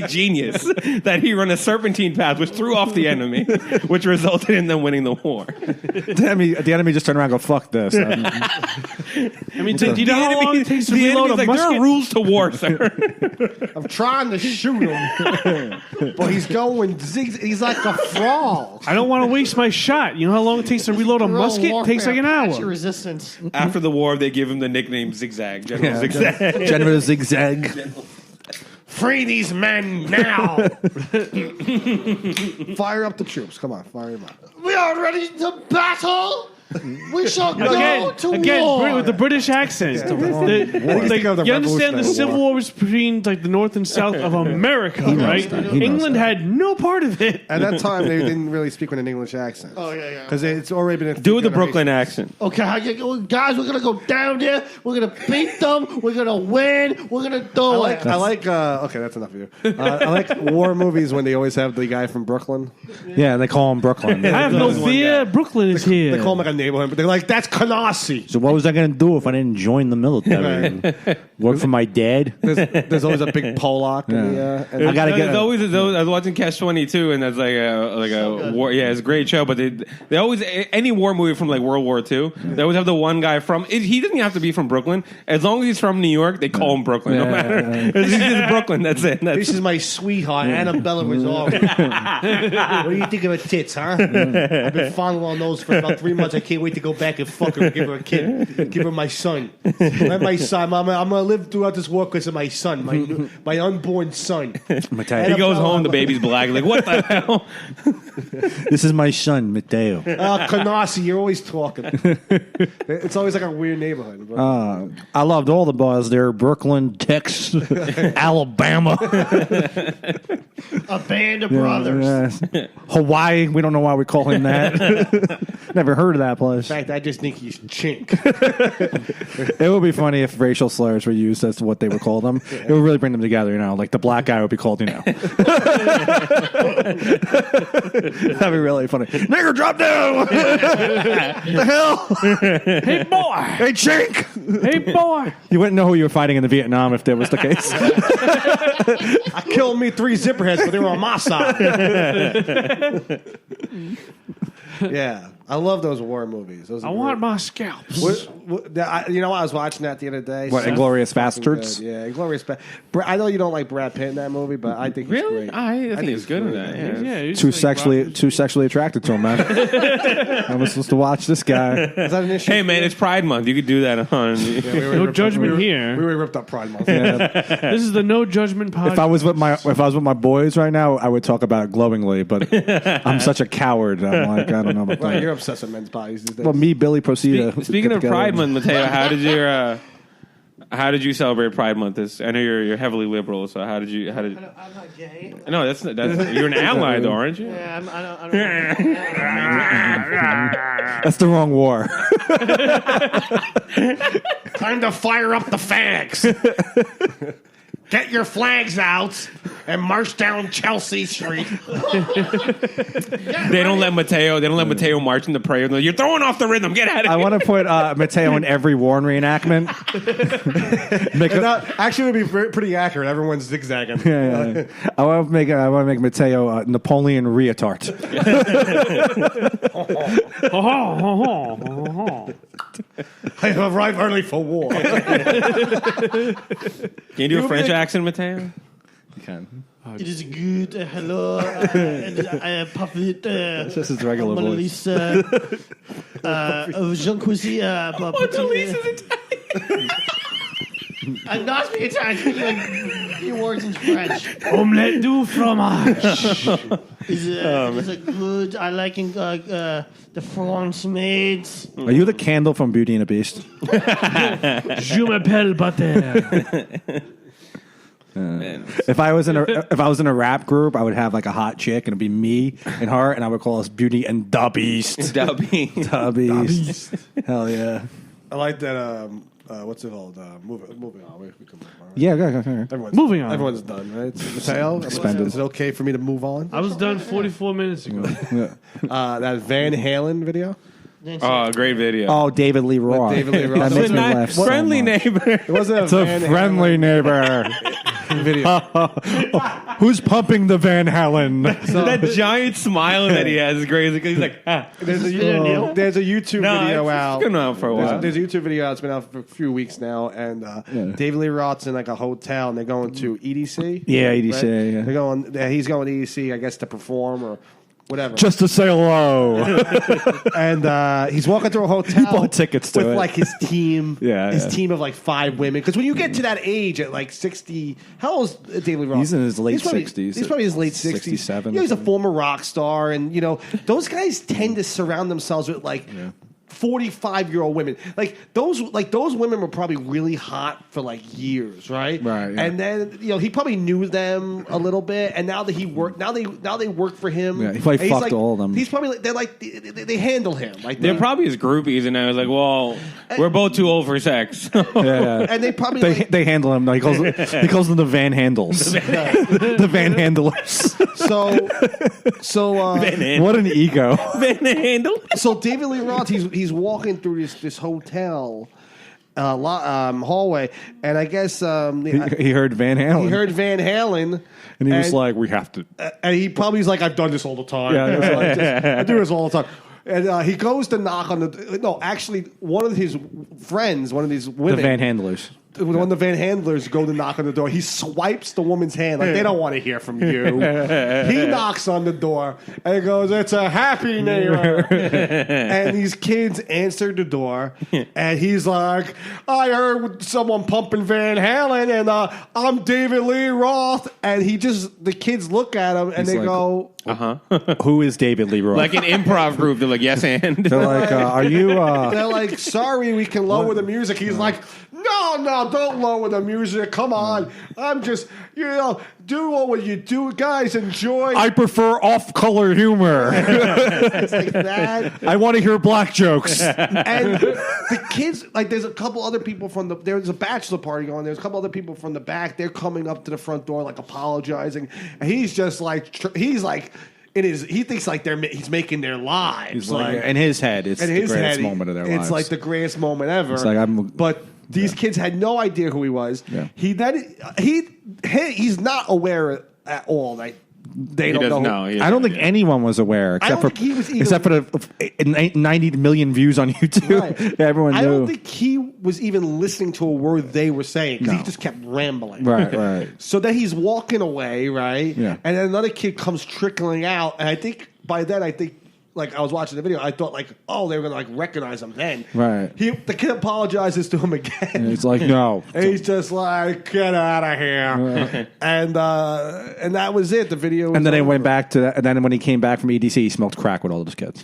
genius that he ran a serpentine path which threw off the enemy, which resulted in them winning the war. The enemy just turned around and go, fuck this. I mean, do you know how long it takes to reload a like, there are musket? rules to war, sir. I'm trying to shoot him, but he's going he's like a frog. I don't want to waste my shot. You know how long it takes to reload a musket? It takes like an Apache hour. resistance. After the war, they give him the nickname Zigzag, General Zigzag. General Zigzag. Free these men now. Fire up the troops. Come on, fire them up. We are ready to battle. We shall go to war. With the British accent. You understand the Civil War was between like the North and South of America, right? England had no part of it. At that time, they didn't really speak with an English accent. Oh, yeah. Because it's already been a Do the Brooklyn accent. Okay, guys, we're going to go down there. We're going to beat them. We're going to win. We're going to do it. Okay, that's enough of you. I like war movies when they always have the guy from Brooklyn. Yeah, they call him Brooklyn. I have no fear. Brooklyn is here. They call him like a neighborhood, but they're like, that's Canarsie. So what was I going to do if I didn't join the military? Work for my dad? There's always a big Pollock. Yeah. In I gotta get. I was watching Catch 22, and that's like a war. Yeah, it's a great show. But they always any war movie from like World War II. They always have the one guy from. He doesn't have to be from Brooklyn. As long as he's from New York, they call him Brooklyn. No matter. He's just Brooklyn. That's it. This is my sweetheart, Annabella Rosario. What do you think of her tits, huh? I've been fondling on those for about 3 months. I can't wait to go back and fuck her and give her a kid. Give her my son. My son. I'm going to live throughout this war because of my son, my unborn son. He goes home, the baby's black. Like, what the hell? This is my son, Mateo. Canarsie, you're always talking. It's always like a weird neighborhood. I loved all the bars there. Brooklyn, Texas, Alabama. A band of brothers. Hawaii. We don't know why we call him that. Never heard of that place. In fact, I just think he's chink. It would be funny if racial slurs were used as to what they would call them. It would really bring them together, you know. Like the black guy would be called, you know. That'd be really funny. Nigger, drop down! The hell? Hey, boy! Hey, chink! Hey, boy! You wouldn't know who you were fighting in the Vietnam if that was the case. I killed me 3 zipperheads, but they were on my side. Yeah, I love those war movies. Those I want my scalps. You know what? I was watching that the other day. What, Inglourious Bastards? Yeah, Inglourious Bastards. I know you don't like Brad Pitt in that movie, but I think he's great. I think he's good in that. Yeah. He's Too like sexually attracted to him, man. I was supposed to watch this guy. Is that an issue? Hey, man, it's Pride Month. You could do that on. No judgment here. We were ripped up Pride Month. This is the No Judgment podcast. If I was with my boys right now, I would talk about it glowingly. But I'm such a coward. I'm like, I don't know about Well, that. you're obsessed with men's bodies these days. Well, me, Billy Procida. Speaking get of together. Pride Month, Mateo, how did you celebrate Pride Month? I know you're heavily liberal, so how did you? I'm not gay. No, that's you're an ally, though, aren't you? Yeah, I don't. That's the wrong war. Time to fire up the fags. Get your flags out and march down Chelsea Street. They don't let Mateo march in the prayer. You're throwing off the rhythm. Get out of here. I want to put Mateo in every Warren reenactment. Actually, it would be pretty accurate. Everyone's zigzagging. Yeah. I want to make Mateo Napoleon Rietart. I have arrived early for war. Can you do a French accent, Mateo? You can. It is good. Hello. I puff it. That's just his regular Mona voice. Lisa. Jean Cousy. Mona Lisa's Italian. I'm not speaking Italian. Like, few words in French. Omelette du fromage. Is a good. I like the French maids. Are you the candle from Beauty and the Beast? Je m'appelle Butter. If I was in a rap group, I would have like a hot chick, and it'd be me and her, and I would call us Beauty and the Beast. The Beast. Hell yeah. I like that. What's it called? Moving on. We can move on. Yeah, go. Everyone's Moving on. Everyone's done, right? Mateo, Expended. is it okay for me to move on? I was done 44 minutes ago. That Van Halen video. Oh, great video. Oh, David Lee Roth. David Lee Roth. That makes me Nice, laugh so friendly much. neighbor. It wasn't It's a Van friendly neighbor. Halen video. Who's pumping the Van Halen? That giant smile that he has is crazy. He's like, There's a YouTube video out. It's been out for a while. There's a YouTube video out. It's been out for a few weeks now, and David Lee Roth's in like a hotel, and they're going to EDC. Yeah, EDC. Right? Yeah. They're going. He's going to EDC, I guess, to perform or whatever. Just to say hello. And he's walking through a hotel. He bought tickets to with it. like his team. Yeah, his yeah. team of like 5 women. Because when you get to that age at like 60, how old is David Lee Roth? He's in his late probably- 60s. He's probably his late 60s. 67. Yeah, he's a former rock star, and you know those guys tend to surround themselves with like 45-year-old women. Like those women were probably really hot for like years, right? Right, yeah. And then he probably knew them a little bit, and now that he worked, now they work for him. Yeah, he probably And he's fucked like- all of them. He's probably they handle him like They're probably his groupies, and I was like, well, we're both too old for sex. Yeah. and they probably They handle him. No, he calls them the Van Handles. The Van Handlers. so What an ego. Van Handel. So David Lee Roth, he's walking through this hotel hallway, and I guess He heard Van Halen. he heard Van Halen, and he was like, we have to. and he probably was like, "I've done this all the time. Yeah. He was like, I do this all the time." And he goes to knock on the. No, actually, one of his friends, one of these The women, Van Handlers. when the Van Handlers go to knock on the door, he swipes the woman's hand like they don't want to hear from you. He knocks on the door and goes, "It's a happy neighbor." And these kids answer the door, and he's like, "I heard someone pumping Van Halen, and I'm David Lee Roth." And the kids look at him and He's they like, go, Who is David Lee Roth? Like an improv group. They're like, yes, and. They're like, are you? they're like, "Sorry, we can lower the music." He's like, No, don't lower the music. Come on. I'm just, do what you do. Guys, enjoy. I prefer off-color humor. It's like that. I want to hear black jokes. And the kids, like, there's a couple other people there's a bachelor party going. There's a couple other people from the back. They're coming up to the front door, like, apologizing. And he's just like, he thinks like he's making their lives. He's like, in his head, it's the greatest moment of their lives. It's like the greatest moment ever. It's like, but these kids had no idea who he was. Yeah. He's not aware at all. Like they don't know. I don't think anyone was aware I don't except think he was even- for 90 million views on YouTube. Right. Everyone knew. I don't think he was even listening to a word they were saying because he just kept rambling. Right. So then he's walking away, right? Yeah. And then another kid comes trickling out, and I think by then, like I was watching the video, I thought like, oh, they were gonna like recognize him then. Right. The kid apologizes to him again. And he's like, no. And he's just like, get out of here. And that was it. The video. Was And then they over. went back to that. And then when he came back from EDC, he smoked crack with all of his kids.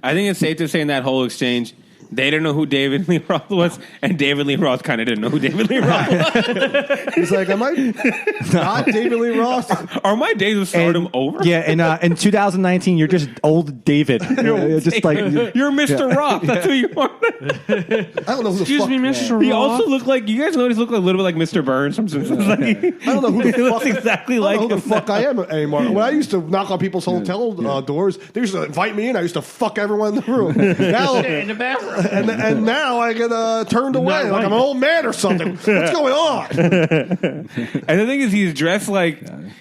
I think it's safe to say in that whole exchange, They didn't know who David Lee Roth was, and David Lee Roth kind of didn't know who David Lee Roth was. He's like, am I not David Lee Roth? Are my days of stardom over? Yeah, and in 2019, you're just old David. Just like you're Mr. Roth. That's who you are. I don't know who the Excuse fuck. me, Mr. Roth. He also looked like, you guys notice, looked a little bit like Mr. Burns from Simpsons. Like, I don't know who the he fuck. looks exactly I like don't know him. who the fuck I am anymore. When I used to knock on people's hotel doors, they used to invite me in. I used to fuck everyone in the room. Now, In the bathroom. and now I get turned away like I'm an old man or something. What's going on? And the thing is, he's dressed like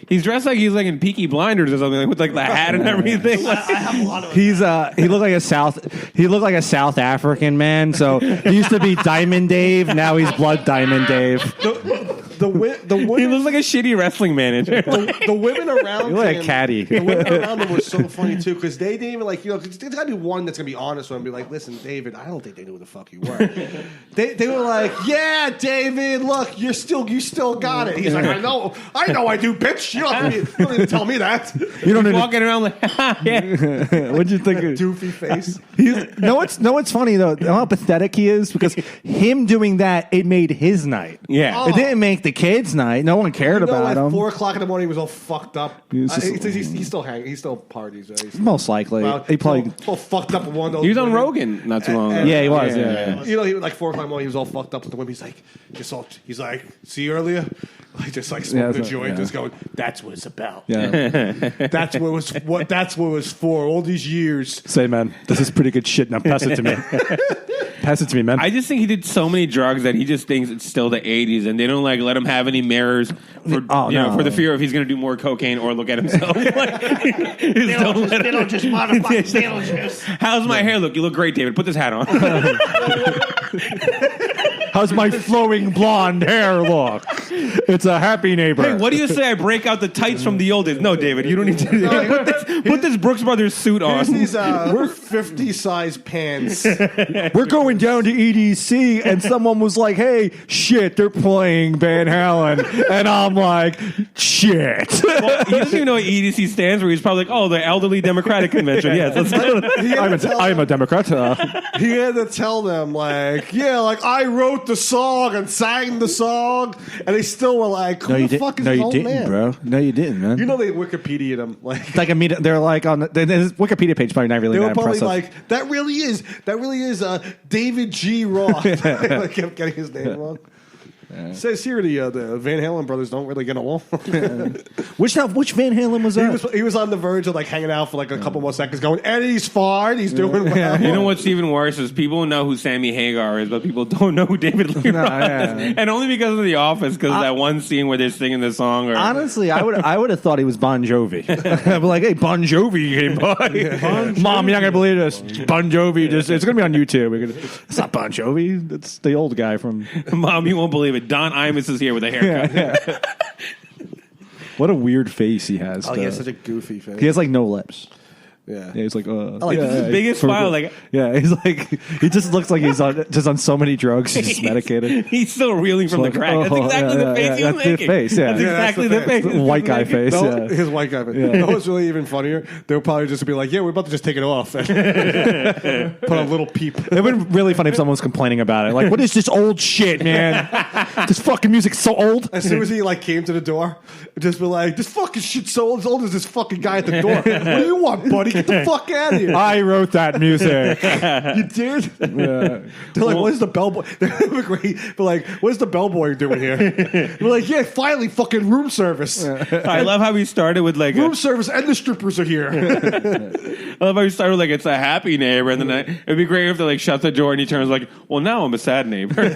he's like in Peaky Blinders or something, like, with like the hat and everything. I have a lot of. he looked like a South African man. So he used to be Diamond Dave. Now he's Blood Diamond Dave. The He women, looks like a shitty wrestling manager. the women around You look like him, a caddy. The women around him were so funny too because they didn't even like, 'cause there's got to be one that's gonna be honest with him and be like, listen, David, I don't think they knew who the fuck you were. they were like, yeah, David, look, you still got it. He's like, I know I do, bitch. You don't need to tell me that. You don't need to, Walking around like, yeah. what'd you think? Doofy face. It's funny though how pathetic he is because him doing that, it made his night. Yeah. It didn't make the kids' night. No one cared about at him. 4:00 in the morning, he was all fucked up. He was just- He's still hanging. He still parties. Right? He's Most likely, well, he probably. all fucked up with one of those. He was on women. Rogan not too long ago. Yeah, he was. Yeah. You know, he was like 4:00 in the morning. He was all fucked up with the women. He's like, see you earlier. Like just like smoking a joint, just going. That's what it's about. Yeah. That's what it was for all these years. Say, man, this is pretty good shit. Now pass it to me. Pass it to me, man. I just think he did so many drugs that he just thinks it's still the 80s, and they don't like let him have any mirrors for for the fear of he's going to do more cocaine or look at himself. Like, They don't just modify Beetlejuice. How's my hair look? You look great, David. Put this hat on. How's my flowing blonde hair look? It's a happy neighbor. Hey, what do you say I break out the tights from the old days? No, David, you don't need to. Put this Brooks Brothers suit on. Here's these 50 size pants. We're going down to EDC, and someone was like, "Hey, shit, they're playing Van Halen," and I'm like, "Shit." Well, he doesn't even know what EDC stands for. He's probably like, "Oh, the Elderly Democratic Convention." Yes, let's go. I'm a Democrat. He had to tell them, like, I wrote the song and sang the song, and they still were like, "Who the fuck is this old man?" bro. No, you didn't, man. You know they Wikipedia'd him, like. Like they're like on the his Wikipedia page probably not really They were that probably impressive. like, that really is David G. Roth. I kept getting his name wrong. It says here the Van Halen brothers don't really get along. Which Van Halen was that? He was on the verge of like hanging out for like a couple more seconds, going, and he's fine, he's doing well. You know what's even worse is people know who Sammy Hagar is, but people don't know who David Lee Roth is, and only because of The Office, because of that one scene where they're singing the song. Or Honestly, I would have thought he was Bon Jovi. I'd be like, "Hey, Bon Jovi came by. Mom, you're not gonna believe this. Bon Jovi. It's gonna be on YouTube. It's not Bon Jovi. It's the old guy from." Mom, you won't believe it. Don Imus is here with a haircut. What a weird face he has. Oh, though. he has such a goofy face. He has like no lips. Yeah. He's like, like, this is the biggest smile, like- yeah, he's like, he just looks like he's on so many drugs. He's just medicated. He's still reeling from the crack. That's exactly the face he was That's the making. face. Yeah, That's exactly the face. The white guy face. No, Yeah. his white guy face. You know what's really even funnier? They'll probably just be like, "Yeah, we're about to just take it off." Put a little peep. It would be really funny if someone was complaining about it. Like, what is this old shit, man? This fucking music's so old. As soon as he like came to the door, just be like, "This fucking shit's so old. As old as this fucking guy at the door. What do you want, buddy? Get the fuck out of here." I wrote that music. You did? Yeah. They're like, "What is the bellboy?" They're like, "What is the bellboy doing here?" They're like, "Yeah, finally, fucking room service. I love how he started with like Room service, and the strippers are here." I love how he started with like it's a happy neighbor, and then it'd be great if they like shut the door and he turns like, well, now I'm a sad neighbor.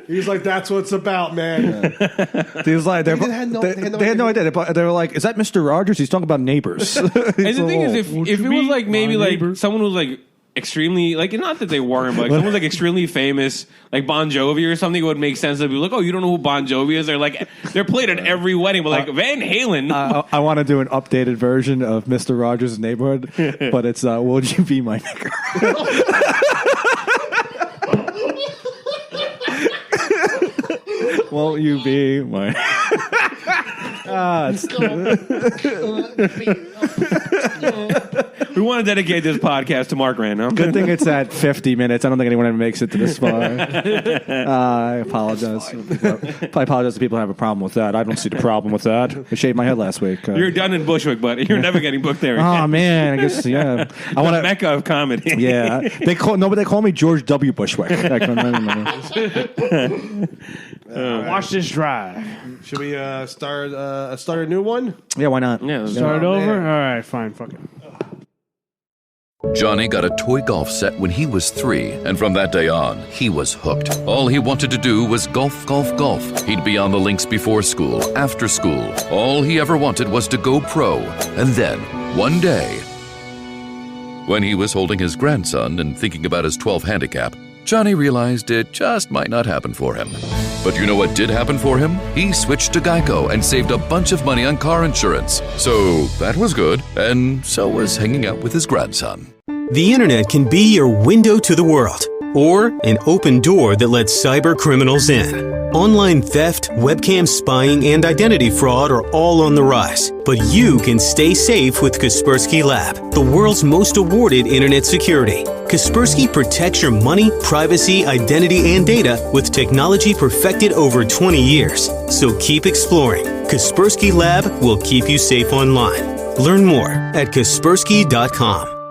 He's like, "That's what it's about, man." He was like, they had no idea. They were like, "Is that Mr. Rogers? He's talking about neighbors." And the thing is, if it was like maybe like someone was like extremely like not that they weren't, but like someone was like extremely famous, like Bon Jovi or something, it would make sense to be like, "Oh, you don't know who Bon Jovi is?" They're played at every wedding, but like Van Halen. I want to do an updated version of Mr. Rogers' Neighborhood, but it's "Would You Be My Nigger?" Won't you be my? We want to dedicate this podcast to Mark Random. Good thing it's at 50 minutes. I don't think anyone ever makes it to this far. I apologize. I apologize to people who have a problem with that. I don't see the problem with that. I shaved my head last week. You're done in Bushwick, buddy. You're never getting booked there again. Oh man, I guess yeah. I want The mecca of comedy. Yeah, they call me George W. Bushwick. Watch this drive. Should we start a new one? Yeah, why not? Yeah, Start over? All right, fine. Fuck it. Johnny got a toy golf set when he was 3, and from that day on, he was hooked. All he wanted to do was golf, golf, golf. He'd be on the links before school, after school. All he ever wanted was to go pro. And then, one day, when he was holding his grandson and thinking about his 12 handicap, Johnny realized it just might not happen for him. But you know what did happen for him? He switched to Geico and saved a bunch of money on car insurance. So that was good, and so was hanging out with his grandson. The internet can be your window to the world, or an open door that lets cyber criminals in. Online theft, webcam spying, and identity fraud are all on the rise. But you can stay safe with Kaspersky Lab, the world's most awarded internet security. Kaspersky protects your money, privacy, identity, and data with technology perfected over 20 years. So keep exploring. Kaspersky Lab will keep you safe online. Learn more at Kaspersky.com.